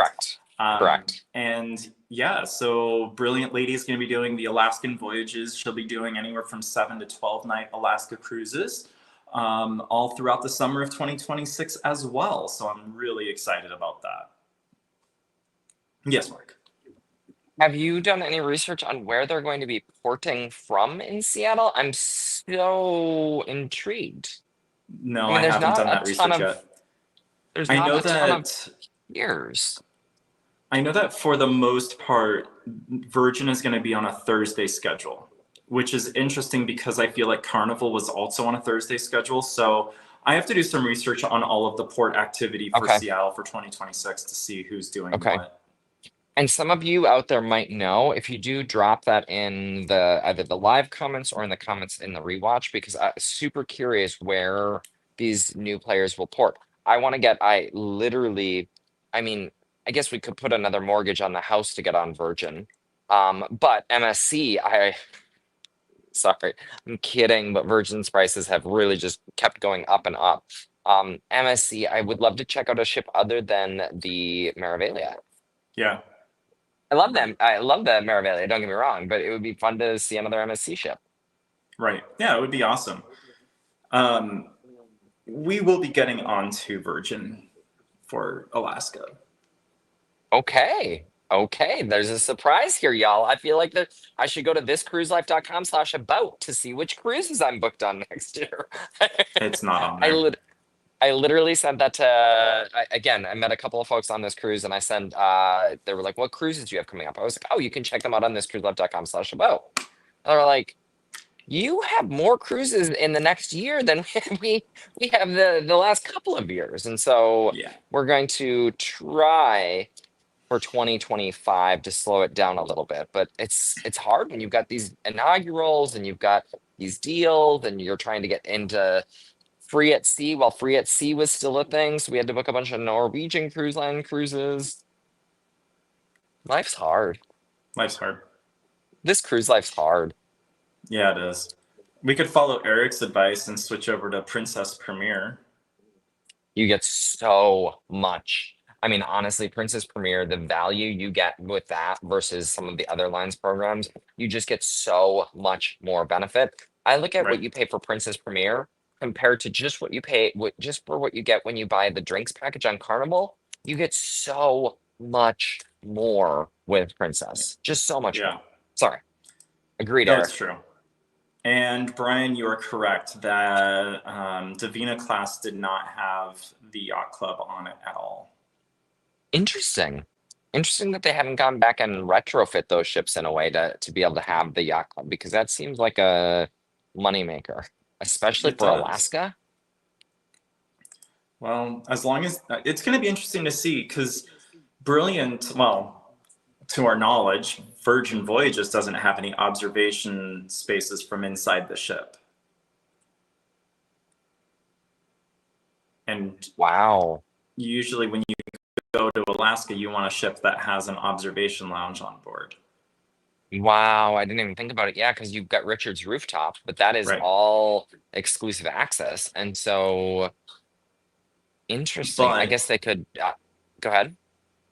Correct. And yeah, so Brilliant Lady is going to be doing the Alaskan voyages. She'll be doing anywhere from 7 to 12 night Alaska cruises all throughout the summer of 2026 as well. So I'm really excited about that. Yes, Mark. Have you done any research on where they're going to be porting from in Seattle? I'm so intrigued. I No, mean, I haven't done that research yet. there's I not know a ton of that years. I know that for the most part, Virgin is going to be on a Thursday schedule, which is interesting because I feel like Carnival was also on a Thursday schedule. So I have to do some research on all of the port activity for Okay, Seattle for 2026 to see who's doing okay. what. And some of you out there might know if you do drop that in the either the live comments or in the comments in the rewatch, because I'm super curious where these new players will port. I literally, I mean, I guess we could put another mortgage on the house to get on Virgin. But MSC, sorry, I'm kidding, but Virgin's prices have really just kept going up and up. MSC, I would love to check out a ship other than the Maravelia. Yeah, I love them. I love the Maravelia, don't get me wrong, but it would be fun to see another MSC ship. right. Yeah, it would be awesome. Um, we will be getting onto Virgin for Alaska. Okay. Okay. There's a surprise here, y'all. I feel like that I should go to thiscruiselife.com/about to see which cruises I'm booked on next year. It's not on I there. lit I literally sent that to again, I met a couple of folks on this cruise and I sent they were like, what cruises do you have coming up? I was like, oh, you can check them out on thiscruiselife.com/about. And they were like, you have more cruises in the next year than we have the last couple of years. And so Yeah. we're going to try for 2025 to slow it down a little bit. But it's hard when you've got these inaugurals and you've got these deals and you're trying to get into free at sea while free at sea was still a thing. So we had to book a bunch of Norwegian cruise line cruises. Life's hard. Life's hard. This cruise life's hard. Yeah, it is. We could follow Eric's advice and switch over to Princess Premier. You get so much. I mean, honestly, Princess Premier, the value you get with that versus some of the other lines programs, you just get so much more benefit. I look at what Right. you pay for Princess Premier compared to just what you pay, just for what you get when you buy the drinks package on Carnival. You get so much more with Princess, just so much Yeah. more. Sorry, agreed, No, it's Eric. true. And Brian, you are correct that Davina class did not have the yacht club on it at all. Interesting. Interesting that they haven't gone back and retrofit those ships in a way to be able to have the yacht club because that seems like a moneymaker, especially It for does. Alaska. Well, as long as it's going to be interesting to see because Brilliant, well, to our knowledge, Virgin Voyages doesn't have any observation spaces from inside the ship. And Wow. usually when you go to Alaska, you want a ship that has an observation lounge on board. Wow, I didn't even think about it. Yeah, because you've got Richard's rooftop, but that is Right. all exclusive access. And so interesting. I But guess they could go ahead.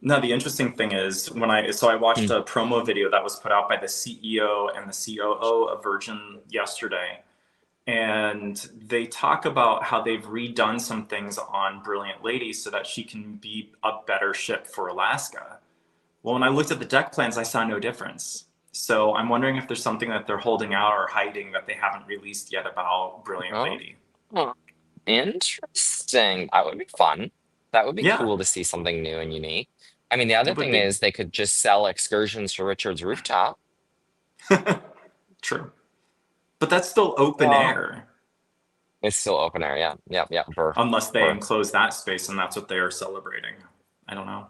no, the interesting thing is I Hmm. watched a promo video that was put out by the CEO and the COO of Virgin yesterday. And they talk about how they've redone some things on Brilliant Lady so that she can be a better ship for Alaska. Well, when I looked at the deck plans, I saw no difference. So I'm wondering if there's something that they're holding out or hiding that they haven't released yet about Brilliant Oh, Lady. huh. Interesting. That would be fun. That would be Yeah, cool to see something new and unique. I mean, the other it would thing be. is they could just sell excursions for Richard's rooftop. True. But that's still open Well, air, it's still open air. Yeah, yeah, yeah. unless they Burr. enclose that space and that's what they are celebrating. I don't know.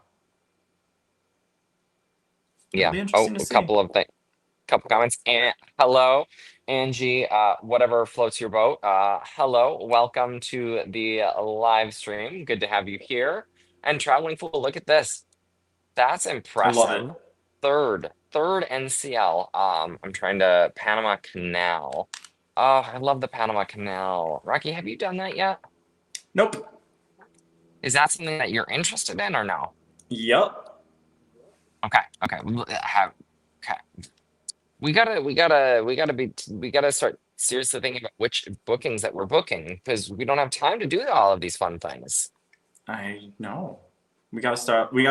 It'll Yeah. be Oh, interesting to a see. couple of things. Couple comments. And hello, Angie. Whatever floats your boat. Hello, welcome to the live stream. Good to have you here. And traveling fool, look at this. That's I love it. impressive. Third NCL. I'm trying to Panama Canal. Oh, I love the Panama Canal. Rocky, have you done that yet? Nope. Is that something that you're interested in or no? Yep. Okay, okay. Okay. We gotta start seriously thinking about which bookings that we're booking because we don't have time to do all of these fun things. I know. We gotta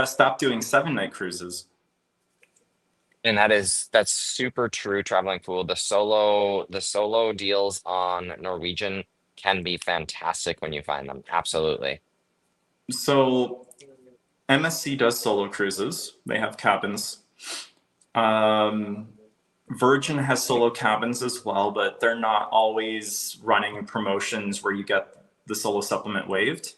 stop doing 7 night cruises. And that's super true, traveling fool. The solo deals on Norwegian can be fantastic when you find them. Absolutely. So MSC does solo cruises. They have cabins. Um, Virgin has solo cabins as well, but they're not always running promotions where you get the solo supplement waived.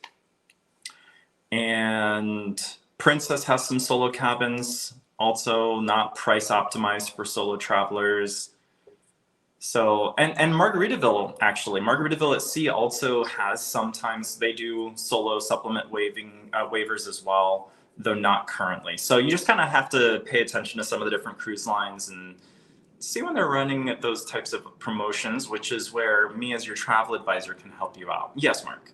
And Princess has some solo cabins, also not price optimized for solo travelers. So, and Margaritaville, actually, Margaritaville at Sea also has sometimes they do solo supplement waivers as well, though not currently. So you just kind of have to pay attention to some of the different cruise lines and see when they're running those types of promotions, which is where me as your travel advisor can help you out. Yes, Mark.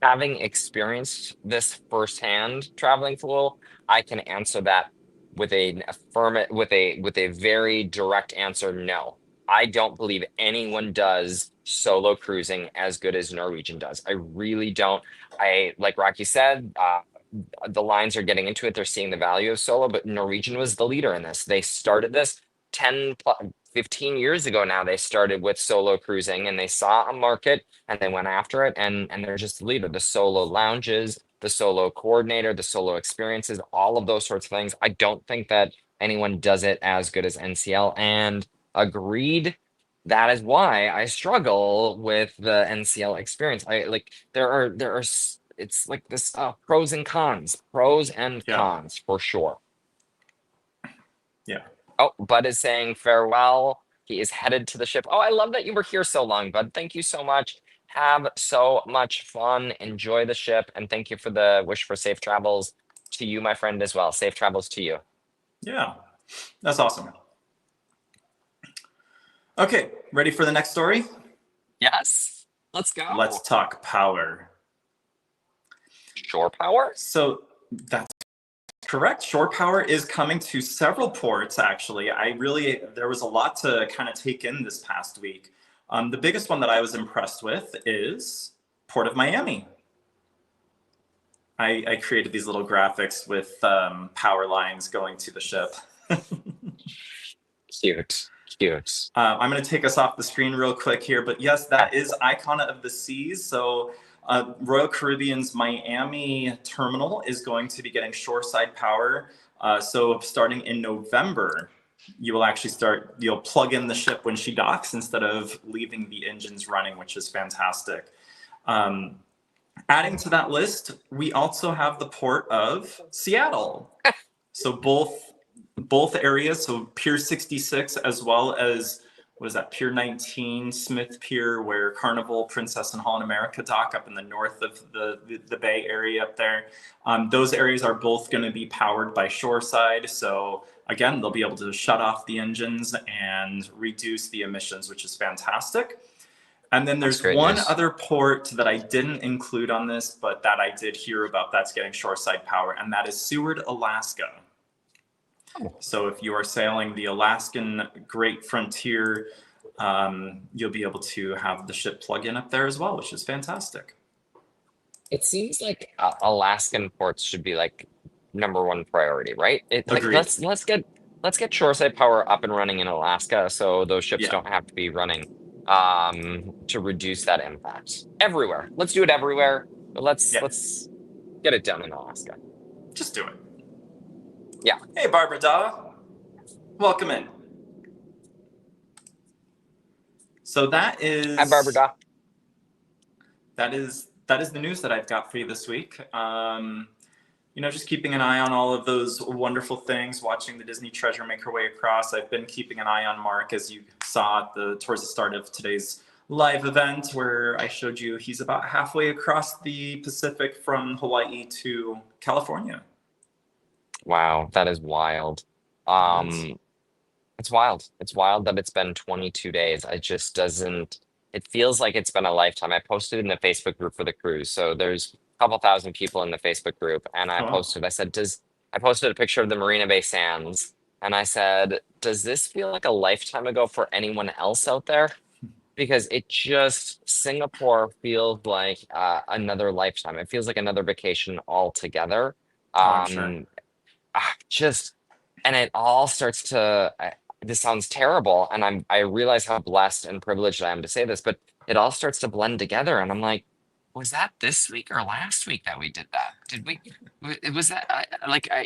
Having experienced this firsthand, traveling fool, I can answer that with an affirmative, with a very direct answer. No, I don't believe anyone does solo cruising as good as Norwegian does. I really don't. I like Rocky said. The lines are getting into it. They're seeing the value of solo, but Norwegian was the leader in this. They started this 15 years ago now. They started with solo cruising and they saw a market and they went after it, and they're just the leader. The solo lounges, the solo coordinator, the solo experiences, all of those sorts of things. I don't think that anyone does it as good as NCL, and agreed. That is why I struggle with the NCL experience. I like it's like this pros and Yeah. cons for sure. Yeah. Oh, Bud is saying farewell. He is headed to the ship. Oh, I love that you were here so long, Bud. Thank you so much. Have so much fun. Enjoy the ship. And thank you for the wish for safe travels to you, my friend, as well. Safe travels to you. Yeah. That's awesome. Okay, ready for the next story? Yes. Let's go. Let's talk power. Shore power? So that's correct. Shore power is coming to several ports, actually. There was a lot to kind of take in this past week. The biggest one that I was impressed with is Port of Miami. I created these little graphics with power lines going to the ship. Cute. Cute. I'm going to take us off the screen real quick here, but yes, that is Icon of the Seas. So Royal Caribbean's Miami terminal is going to be getting shoreside power. So starting in November, you'll plug in the ship when she docks instead of leaving the engines running, which is fantastic. Adding to that list, we also have the port of Seattle. So both areas, so Pier 66 as well as, what is that, Pier 19, Smith Pier, where Carnival, Princess, and Holland America dock up in the north of the Bay Area up there. Those areas are both going to be powered by shoreside. So again, they'll be able to shut off the engines and reduce the emissions, which is fantastic. And then there's one other port that I didn't include on this, but that I did hear about that's getting shoreside power, and that is Seward, Alaska. So if you are sailing the Alaskan Great Frontier, you'll be able to have the ship plug in up there as well, which is fantastic. It seems like Alaskan ports should be like #1 priority, right? Agreed. Let's get shoreside power up and running in Alaska, so those ships don't have to be running to reduce that impact everywhere. Let's do it everywhere, but let's get it done in Alaska. Just do it. Yeah. Hey, Barbara Daw. Welcome in. So that is... Hi, Barbara Daw. That is the news that I've got for you this week. Just keeping an eye on all of those wonderful things, watching the Disney treasure make her way across. I've been keeping an eye on Mark, as you saw towards the start of today's live event, where I showed you he's about halfway across the Pacific from Hawaii to California. Wow, that is wild. It's wild. It's wild that it's been 22 days. It feels like it's been a lifetime. I posted in the Facebook group for the cruise. So there's a couple thousand people in the Facebook group. And I posted a picture of the Marina Bay Sands. And I said, does this feel like a lifetime ago for anyone else out there? Because Singapore feels like another lifetime. It feels like another vacation altogether. I'm sure. and it all starts to this sounds terrible, and I realize how blessed and privileged I am to say this, but it all starts to blend together, and I'm like, was that this week or last week that we did that? Did we it was that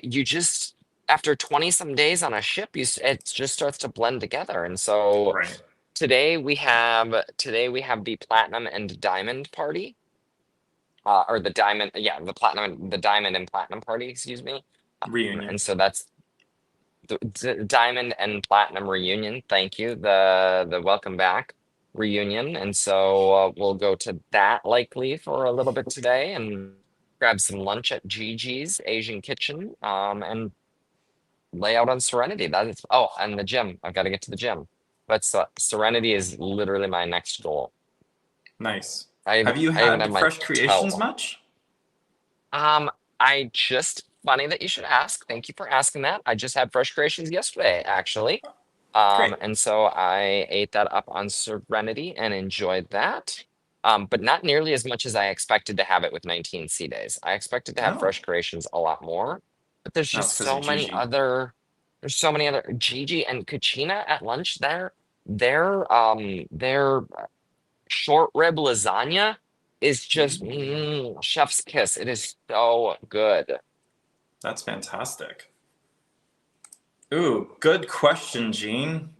you just after 20 some days on a ship, it just starts to blend together. And so Right. today we have the platinum and diamond party, or the diamond, yeah, the diamond and platinum party, excuse me. Reunion. And so that's the diamond and platinum reunion. Thank you. The welcome back reunion. And so we'll go to that likely for a little bit today and grab some lunch at Gigi's Asian Kitchen, and lay out on Serenity. That is, oh, and the gym. I've got to get to the gym. But Serenity is literally my next goal. Nice. I Have you I even have had my fresh creations toe. much? I just funny that you should ask. Thank you for asking that. I just had fresh creations yesterday, actually. Great. And so I ate that up on Serenity and enjoyed that. But not nearly as much as I expected to have it with 19 sea days. I expected to have Oh, fresh creations a lot more, but there's that's just because of Gigi. there's so many other Gigi and Cucina at lunch. Their short rib lasagna is just chef's kiss. It is so good. That's fantastic. Ooh, good question, Gene.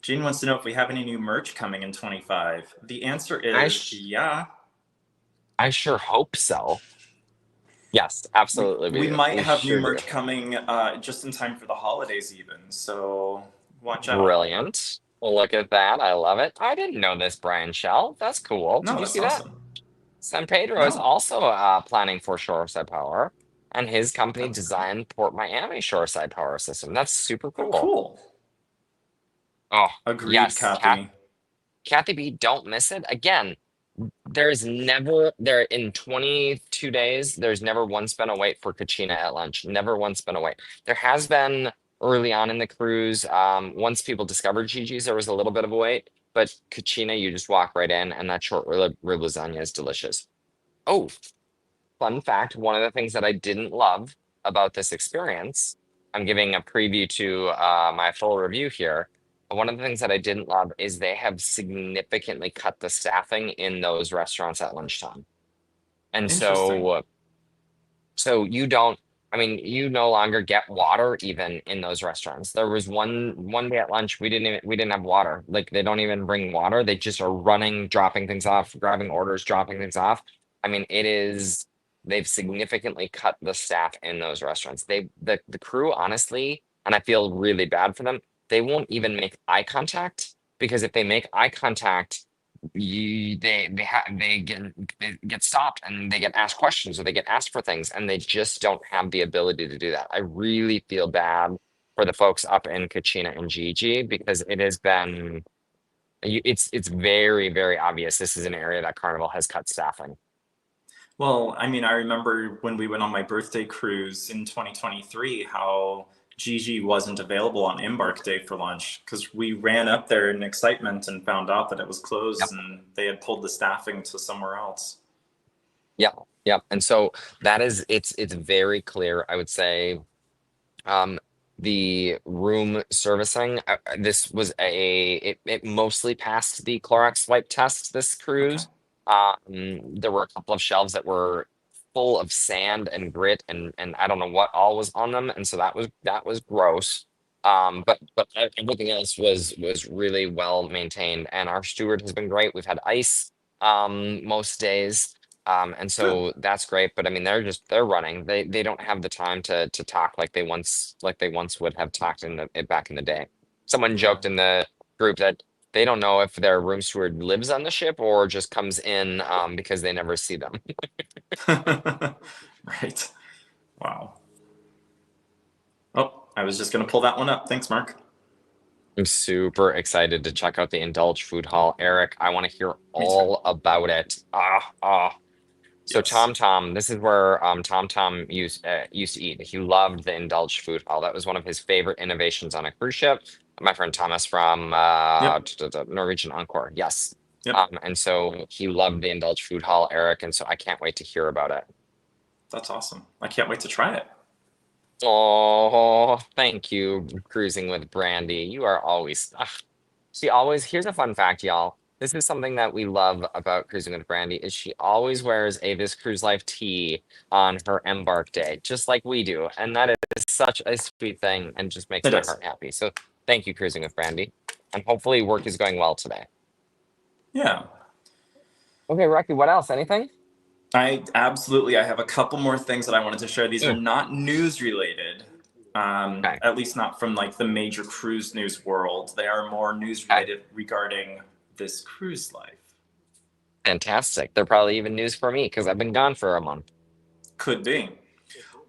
Gene wants to know if we have any new merch coming in 25. The answer I is sh yeah. I sure hope so. Yes, We absolutely we we do. might We have new sure do. merch coming just in time for the holidays even. So watch out. Brilliant. Well, look at that. I love it. I didn't know this, Brian Shell. That's cool. Did No, you that's see that? awesome. San Pedro is No, also planning for shoreside power, and his company that's great. designed Port Miami shoreside power system. That's super Oh, cool. cool. Oh, Agreed, yes. Kathy. Kathy B, don't miss it. Again, there's never there in 22 days, there's never once been a wait for Kachina at lunch. Never once been a wait. There has been early on in the cruise. Once people discovered Gigi's, there was a little bit of a wait, but Kachina, you just walk right in, and that short rib lasagna is delicious. Oh, fun fact, one of the things that I didn't love about this experience, I'm giving a preview to my full review here. One of the things that I didn't love is they have significantly cut the staffing in those restaurants at lunchtime. And Interesting. so you don't, I mean, you no longer get water even in those restaurants. There was one day at lunch we didn't have water. Like they don't even bring water. They just are running, dropping things off, grabbing orders, dropping things off. I mean, they've significantly cut the staff in those restaurants. The crew, honestly, and I feel really bad for them, they won't even make eye contact, because if they make eye contact, they get stopped and they get asked questions, or they get asked for things, and they just don't have the ability to do that. I really feel bad for the folks up in Kachina and Gigi, because it has been it's very, very obvious this is an area that Carnival has cut staffing. Well, I mean, I remember when we went on my birthday cruise in 2023, how Gigi wasn't available on Embark Day for lunch because we ran up there in excitement and found out that it was closed Yep. and they had pulled the staffing to somewhere else. Yep. Yep. And so that is it's very clear, I would say. Um, the room servicing, this was it mostly passed the Clorox swipe test this Okay. cruise. There were a couple of shelves that were full of sand and grit, and I don't know what all was on them, and so that was gross. But everything else was really well maintained, and our steward has been great. We've had ice most days. And Good. so that's great, but I mean, they're running. They don't have the time to talk like they once would have talked back in the day. Someone Yeah. joked in the group that they don't know if their room steward lives on the ship or just comes in because they never see them. Right. Wow. Oh, I was just going to pull that one up. Thanks, Mark. I'm super excited to check out the Indulge Food Hall. Eric, I want to hear Me too. all about it. So Yes. This is where Tom used to eat. He loved the Indulged Food Hall. That was one of his favorite innovations on a cruise ship. My friend Thomas from Yep. Norwegian Encore. Yes. Yep. And so he loved the Indulged Food Hall, Eric, and so I can't wait to hear about it. That's awesome. I can't wait to try it. Oh, Thank you, Cruising with Brandy. You are always, here's a fun fact, y'all. This is something that we love about Cruising with Brandy is she always wears a This Cruise Life tee on her embark day, just like we do. And that is such a sweet thing and just makes It my is. heart happy. So thank you, Cruising with Brandy. And hopefully work is going well today. Yeah. Okay, Rocky, what else? Anything? I have a couple more things that I wanted to share. These are not news related. Okay. At least not from like the major cruise news world. They are more news related regarding This Cruise Life. Fantastic. They're probably even news for me because I've been gone for a month. Could be.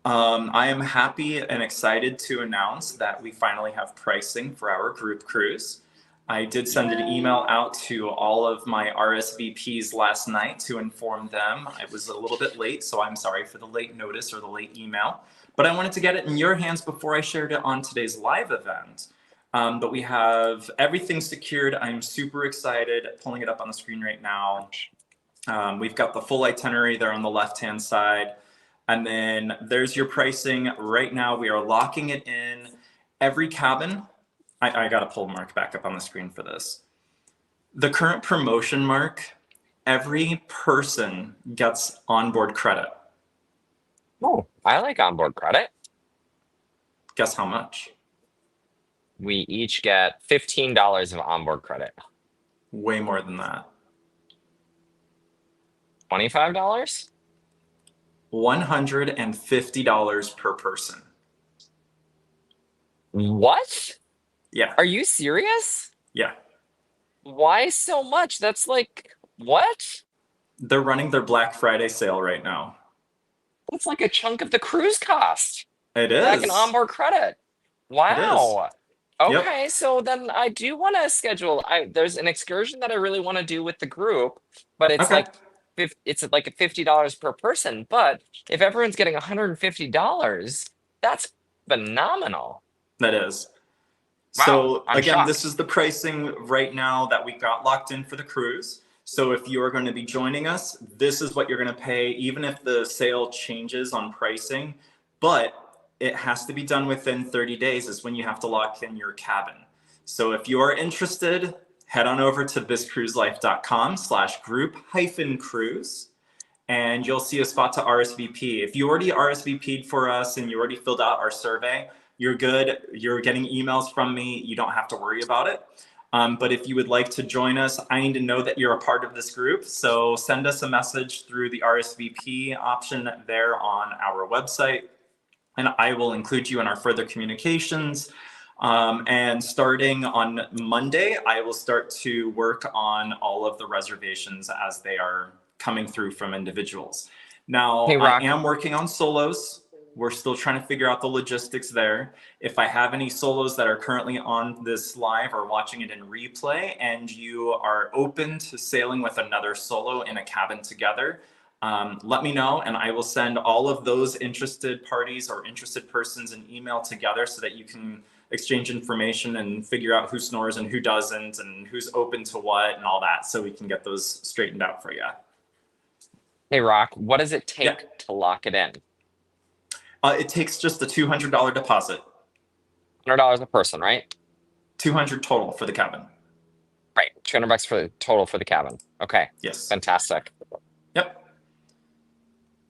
I am happy and excited to announce that we finally have pricing for our group cruise. I did send an email out to all of my RSVPs last night to inform them. I was a little bit late, so I'm sorry for the late notice or the late email, but I wanted to get it in your hands before I shared it on today's live event. But we have everything secured. I'm super excited, pulling it up on the screen right now. We've got the full itinerary there on the left-hand side. And then there's your pricing. Right now, we are locking it in. Every cabin, I got to pull Mark back up on the screen for this. The current promotion, Mark, every person gets onboard credit. Oh, I like onboard credit. Guess how much? We each get $15 of onboard credit. Way more than that. $25? $150 per person. What? Yeah. Are you serious? Yeah. Why so much? That's like, what? They're running their Black Friday sale right now. That's like a chunk of the cruise cost. It is. Back in onboard credit. Wow. Yep. Okay, so then I do want to schedule. There's an excursion that I really want to do with the group, but it's Okay. it's like $50 per person. But if everyone's getting $150, that's phenomenal. That is. Wow, So I'm again, shocked. this is the pricing right now that we got locked in for the cruise. So if you are going to be joining us, this is what you're going to pay, even if the sale changes on pricing. But it has to be done within 30 days is when you have to lock in your cabin. So if you are interested, head on over to thiscruiselife.com/group-cruise, and you'll see a spot to RSVP. If you already RSVP'd for us and you already filled out our survey, you're good. You're getting emails from me. You don't have to worry about it. But if you would like to join us, I need to know that you're a part of this group. So send us a message through the RSVP option there on our website, and I will include you in our further communications. And starting on Monday, I will start to work on all of the reservations as they are coming through from individuals. Now, Hey, I Rock. am working on solos. We're still trying to figure out the logistics there. If I have any solos that are currently on this live or watching it in replay, and you are open to sailing with another solo in a cabin together, let me know, and I will send all of those interested parties or interested persons an email together so that you can exchange information and figure out who snores and who doesn't and who's open to what and all that, so we can get those straightened out for you. Hey, Rock, what does it take Yeah. to lock it in? It takes just a $200 deposit. $100 a person, right? $200 total for the cabin. Right, $200 for the total for the cabin. Okay, Yes. fantastic. Yep.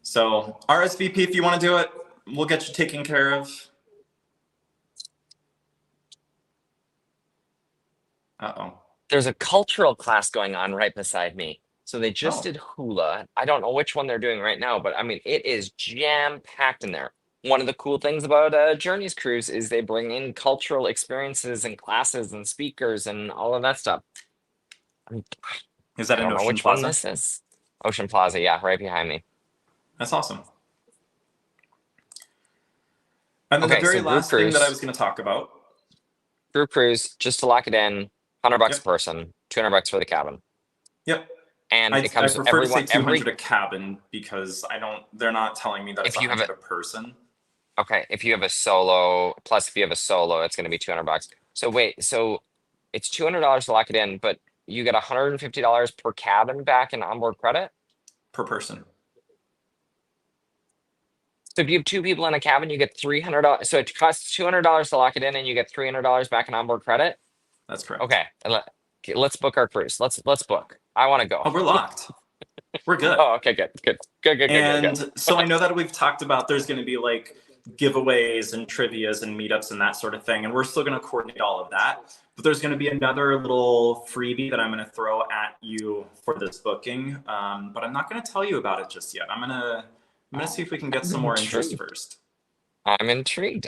So RSVP if you want to do it. We'll get you taken care of. Uh-oh. There's a cultural class going on right beside me. So they just Oh. did hula. I don't know which one they're doing right now, but I mean, it is jam-packed in there. One of the cool things about Journeys Cruise is they bring in cultural experiences and classes and speakers and all of that stuff. Is that I an don't know Ocean which one Plaza? this is. Ocean Plaza, yeah, right behind me. That's awesome. And then Okay, the very so group last thing that I cruise. was going to talk about. Group cruise, just to lock it in, $100 Yep. a person, $200 for the cabin. Yep. And I it comes prefer to say everyone 200 a cabin because they're not telling me that it's if you have 100 a person. Okay, if you have a solo, plus if you have a solo, it's going to be $200. So wait, so it's $200 to lock it in, but you get $150 per cabin back in onboard credit. Per person. So if you have two people in a cabin, you get $300. So it costs $200 to lock it in, and you get $300 back in onboard credit. That's correct. Okay, let's book our cruise. Let's book. I want to go. Oh, we're locked. We're good. Oh, okay, good. And so I know that we've talked about there's going to be like giveaways and trivias and meetups and that sort of thing, and we're still going to coordinate all of that. But there's going to be another little freebie that I'm going to throw at you for this booking, but I'm not going to tell you about it just yet. I'm gonna see if we can get some more interest first. I'm intrigued.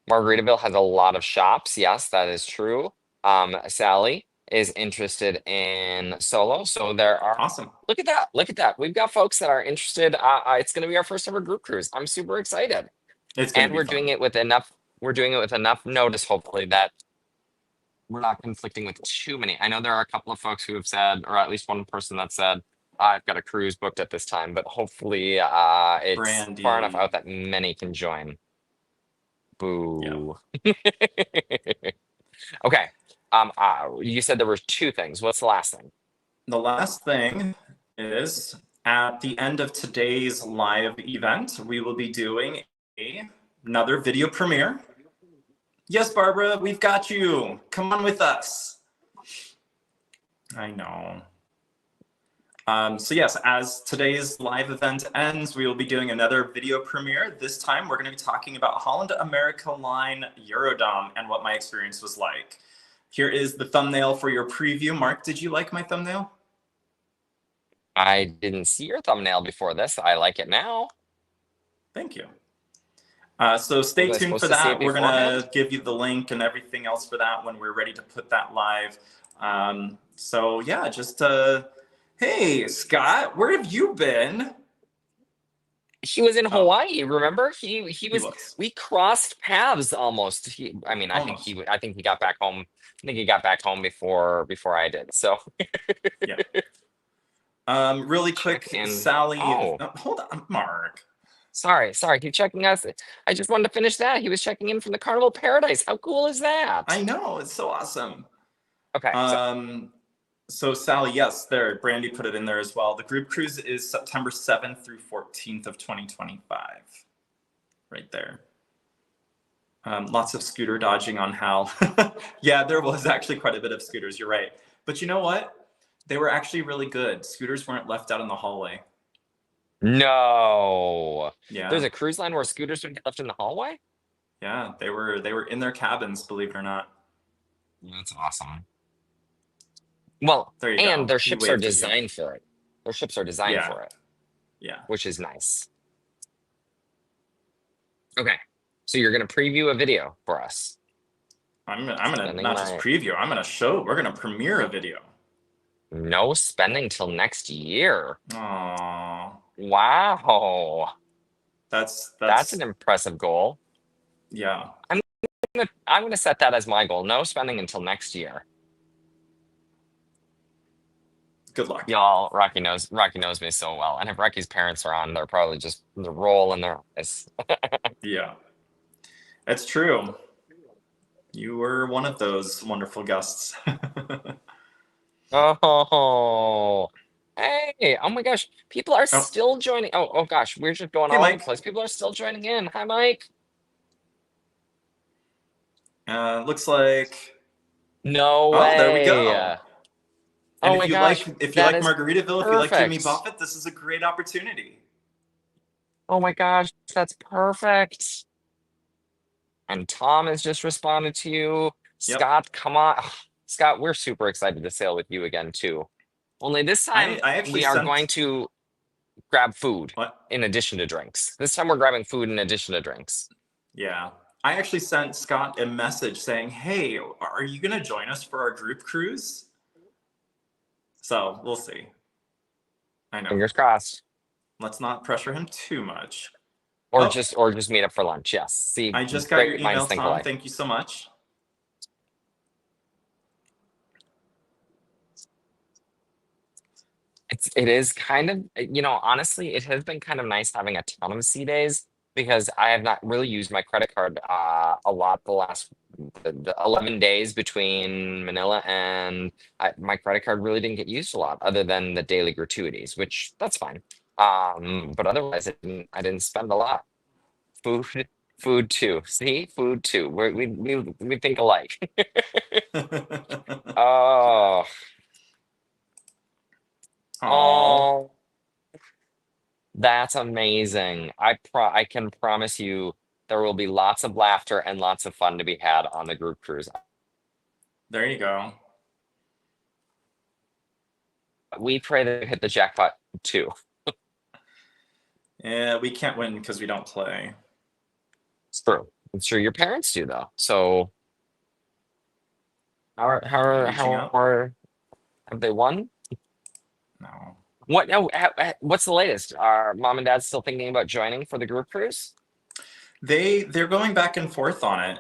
Margaritaville has a lot of shops. Yes, that is true. Sally is interested in solo, so there are. Awesome. Look at that. We've got folks that are interested. It's going to be our first ever group cruise. I'm super excited. We're doing it with enough notice, hopefully, that we're not conflicting with too many. I know there are a couple of folks who have said, or at least one person that said, I've got a cruise booked at this time, but hopefully it's Brandy. far enough out that many can join. Boo. Yep. Okay. You said there were two things. What's the last thing? The last thing is at the end of today's live event, we will be doing another video premiere. Yes, Barbara, we've got you. Come on with us. I know. So yes, as today's live event ends, we will be doing another video premiere. This time, we're going to be talking about Holland America Line Eurodom and what my experience was like. Here is the thumbnail for your preview. Mark, did you like my thumbnail? I didn't see your thumbnail before this. I like it now. Thank you. So stay tuned for that. We're going to give you the link and everything else for that when we're ready to put that live. So yeah, just hey, Scott, where have you been? He was in Hawaii, remember? He was. We crossed paths almost. I think he got back home. I think he got back home before I did. So yeah. Really quick, Sally. Oh. Hold on, Mark. Sorry. Keep checking us. I just wanted to finish that. He was checking in from the Carnival Paradise. How cool is that? I know, it's so awesome. Okay. So Sally, yes, there, Brandy put it in there as well. The group cruise is September 7th through 14th of 2025. Right there. Lots of scooter dodging on Hal. Yeah, there was actually quite a bit of scooters, you're right. But you know what? They were actually really good. Scooters weren't left out in the hallway. No. Yeah. There's a cruise line where scooters don't get left in the hallway? Yeah, they were in their cabins, believe it or not. That's awesome. Well, there you and go. Their ships are designed for it. Their ships are designed for it. Yeah. Which is nice. Okay. So you're going to preview a video for us. I'm gonna not just preview. I'm gonna show. We're gonna premiere a video. No spending till next year. Aww. Wow. That's an impressive goal. Yeah. I'm gonna set that as my goal. No spending until next year. Good luck. Y'all, Rocky knows me so well. And if Rocky's parents are on, they're probably just rolling their eyes. Yeah. It's true. You were one of those wonderful guests. Oh, hey, oh my gosh, people are still joining. Oh gosh, we're just going all over the place. People are still joining in. Hi, Mike. Looks like. No way. Oh, there we go. And if you like Margaritaville, if you like Jimmy Buffett, this is a great opportunity. Oh my gosh, that's perfect. And Tom has just responded to you. Yep. Scott, come on. Ugh, Scott, we're super excited to sail with you again, too. Only this time, we are going to grab food in addition to drinks. This time, we're grabbing food in addition to drinks. Yeah. I actually sent Scott a message saying, hey, are you going to join us for our group cruise? So we'll see. I know. Fingers crossed. Let's not pressure him too much. Or just meet up for lunch. Yes. See, I just got your email, Tom. Thank you so much. It is kind of, honestly, it has been kind of nice having a ton of sea days because I have not really used my credit card a lot the 11 days between Manila and my credit card really didn't get used a lot other than the daily gratuities, which that's fine. But otherwise, I didn't spend a lot. Food, food too. See, food too. We think alike. Oh, Oh, oh, that's amazing. I can promise you there will be lots of laughter and lots of fun to be had on the group cruise. there you go. We pray that we hit the jackpot too. Yeah, we can't win because we don't play. It's true. It's true. Your parents do though. So Reaching out? have they won? No. What? No. What's the latest? Are mom and dad still thinking about joining for the group cruise? They're going back and forth on it.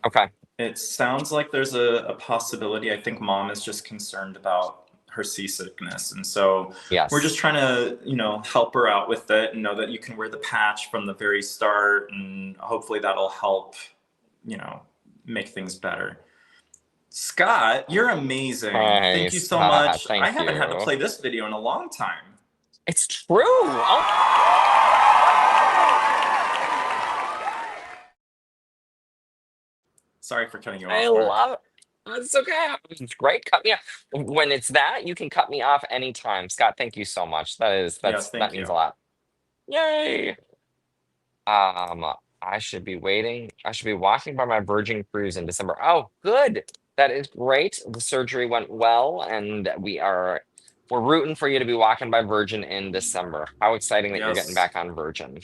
Okay. It sounds like there's a possibility. I think mom is just concerned about her seasickness, and so we're just Yes. trying to, help her out with it and know that you can wear the patch from the very start, and hopefully that'll help, make things better. Scott, you're amazing. Hey, Thank you so Scott. much. I Thank haven't had to you. play this video in a long time. It's true. Oh, Sorry for cutting you I off, Mark. love it. It's okay. It's great. Cut me off. When it's that, you can cut me off anytime. Scott, thank you so much. Yes, That thank means you. a lot. Yay. Um, I should be waiting. I should be walking by my Virgin cruise in December. Oh, good. That is great. The surgery went well, and we're rooting for you to be walking by Virgin in December. How exciting that you're getting Yes, back on Virgin.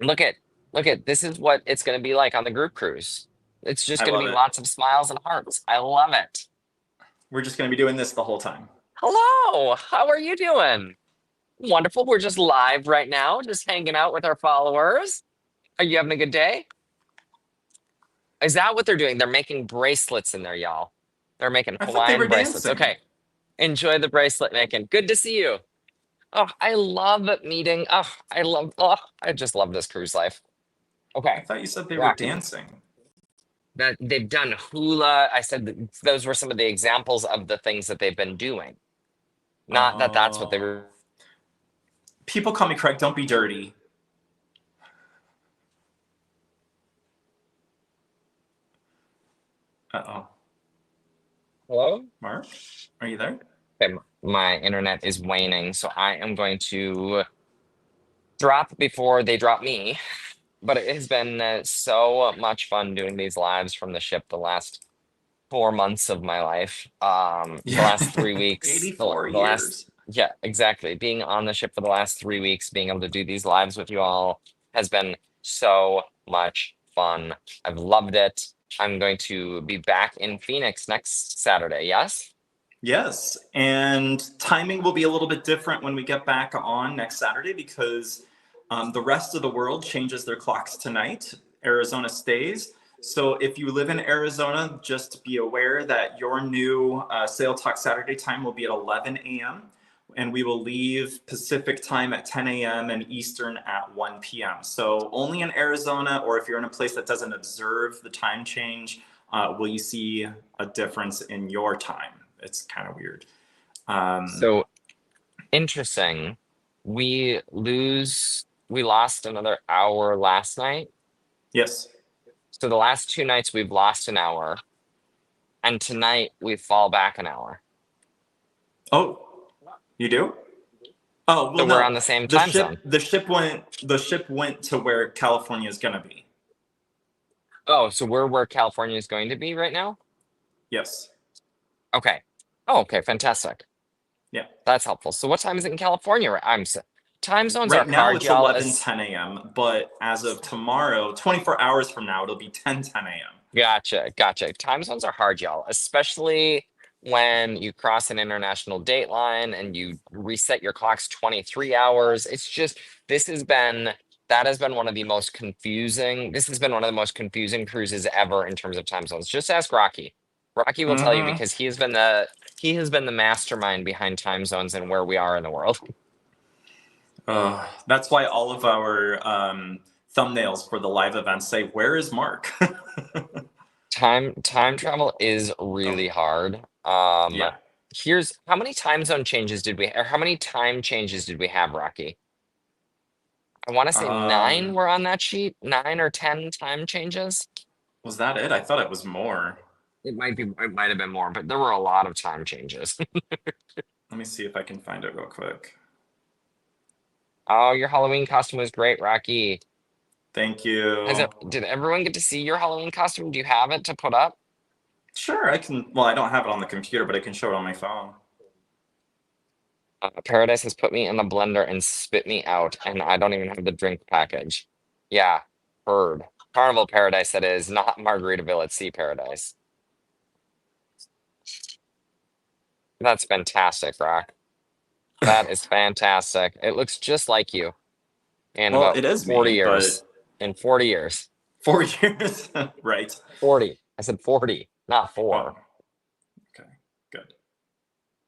Look at look at this is what it's gonna be like on the group cruise. It's just I gonna love be it. lots of smiles and hearts. I love it. We're just going to be doing this the whole time. Hello, how are you doing? Wonderful. We're just live right now, just hanging out with our followers. Are you having a good day? Is that what they're doing? They're making bracelets in there, y'all. They're making I thought they were Hawaiian bracelets. dancing. Okay. Enjoy the bracelet making. Good to see you. Oh, I love meeting. I just love this cruise life. I Okay. thought you said they were Rocky. dancing. That they've done hula. I said that those were some of the examples of the things that they've been doing. Not that that's what they Oh. were. People call me Craig. Don't be dirty. Uh-oh. Hello? Mark, are you there? Okay, my internet is waning, so I am going to drop before they drop me. But it has been so much fun doing these lives from the ship the last 4 months of my life. The Yeah. last 3 weeks, 84 the last, years. yeah, exactly. Being on the ship for the last 3 weeks, being able to do these lives with you all has been so much fun. I've loved it. I'm going to be back in Phoenix next Saturday. Yes? Yes, and timing will be a little bit different when we get back on next Saturday because the rest of the world changes their clocks tonight. Arizona stays. So if you live in Arizona, just be aware that your new Sail Talk Saturday time will be at 11 a.m. and we will leave Pacific time at 10 a.m. and Eastern at 1 p.m. So only in Arizona, or if you're in a place that doesn't observe the time change, will you see a difference in your time. It's kind of weird. So interesting. We lost another hour last night. Yes. So the last 2 nights we've lost an hour, and tonight we fall back an hour. Oh, you do? Oh, well, So we're no. on the same The time ship, zone. the ship went to where California is gonna be. Oh, so we're where California is going to be right now? Yes. Okay. Oh, okay, fantastic. Yeah. That's helpful. So what time is it in California? Time zones are Right now hard, it's y'all. 11:10 a.m., but as of tomorrow, 24 hours from now, it'll be 10:10 a.m. Gotcha. Time zones are hard, y'all, especially when you cross an international date line and you reset your clocks 23 hours. It's just that has been one of the most confusing. This has been one of the most confusing cruises ever in terms of time zones. Just ask Rocky. Rocky will tell you Mm-hmm. because he has been the mastermind behind time zones and where we are in the world. That's why all of our thumbnails for the live events say, "Where is Mark?" Time travel is really hard. Yeah. here's how many time zone changes did we, or how many time changes did we have, Rocky? I want to say 9 were on that sheet, 9 or 10 time changes. Was that it? I thought it was more. It might have been more, but there were a lot of time changes. Let me see if I can find it real quick. Oh, your Halloween costume was great, Rocky. Thank you. Did everyone get to see your Halloween costume? Do you have it to put up? Sure, I can. Well, I don't have it on the computer, but I can show it on my phone. Paradise has put me in the blender and spit me out, and I don't even have the drink package. Yeah, heard. Carnival Paradise, that is, not Margaritaville at Sea Paradise. That's fantastic, Rock. That is fantastic. It looks just like you. In Well, about it is 40 me, years. but In 40 years. 4 years, right? 40. I said 40, not 4. Oh, okay, good.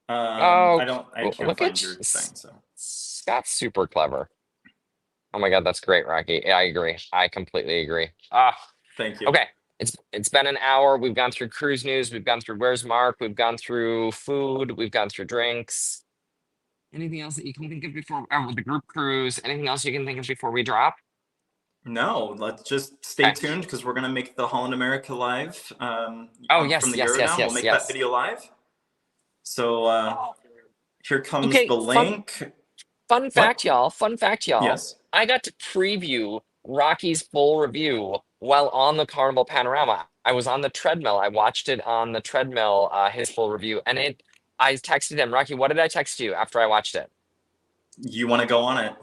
Oh, I can't look find at your thing, so. Scott's super clever. Oh my God, that's great, Rocky. Yeah, I agree. I completely agree. Ah, Thank you. okay. It's been an hour. We've gone through cruise news. We've gone through Where's Mark. We've gone through food. We've gone through drinks. Anything else that you can think of before the group cruise? Anything else you can think of before we drop? No, let's just stay Okay. tuned because we're gonna make the Holland America live. Oh, yes, from the yes, Euro yes, now. yes, We'll make yes. that video live. So here comes Okay, the link. Fun fact, y'all. Fun fact, y'all. Yes. I got to preview Rocky's full review while on the Carnival Panorama. I was on the treadmill. I watched it on the treadmill, his full review, and I texted him, Rocky, what did I text you after I watched it? You want to go on it?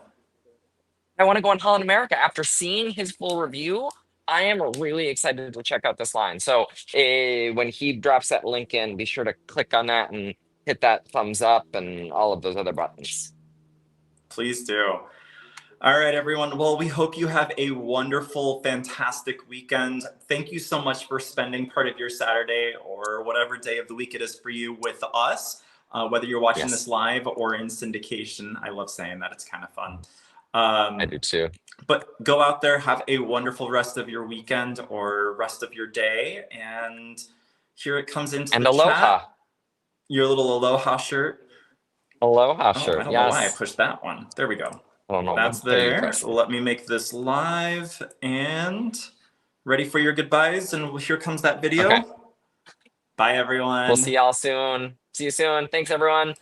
I want to go on Holland America. After seeing his full review, I am really excited to check out this line. So when he drops that link in, be sure to click on that and hit that thumbs up and all of those other buttons. Please do. All right, everyone. Well, we hope you have a wonderful, fantastic weekend. Thank you so much for spending part of your Saturday or whatever day of the week it is for you with us, whether you're watching Yes. this live or in syndication. I love saying that. It's kind of fun. I do too. But go out there, have a wonderful rest of your weekend or rest of your day. And here it comes into And the aloha. chat. Your little aloha shirt. Aloha Oh, shirt. I don't Yes. know why I pushed that one. There we go. I don't know. That's there. Let me make this live and ready for your goodbyes. And here comes that video. Okay. Bye, everyone. We'll see y'all soon. See you soon. Thanks, everyone.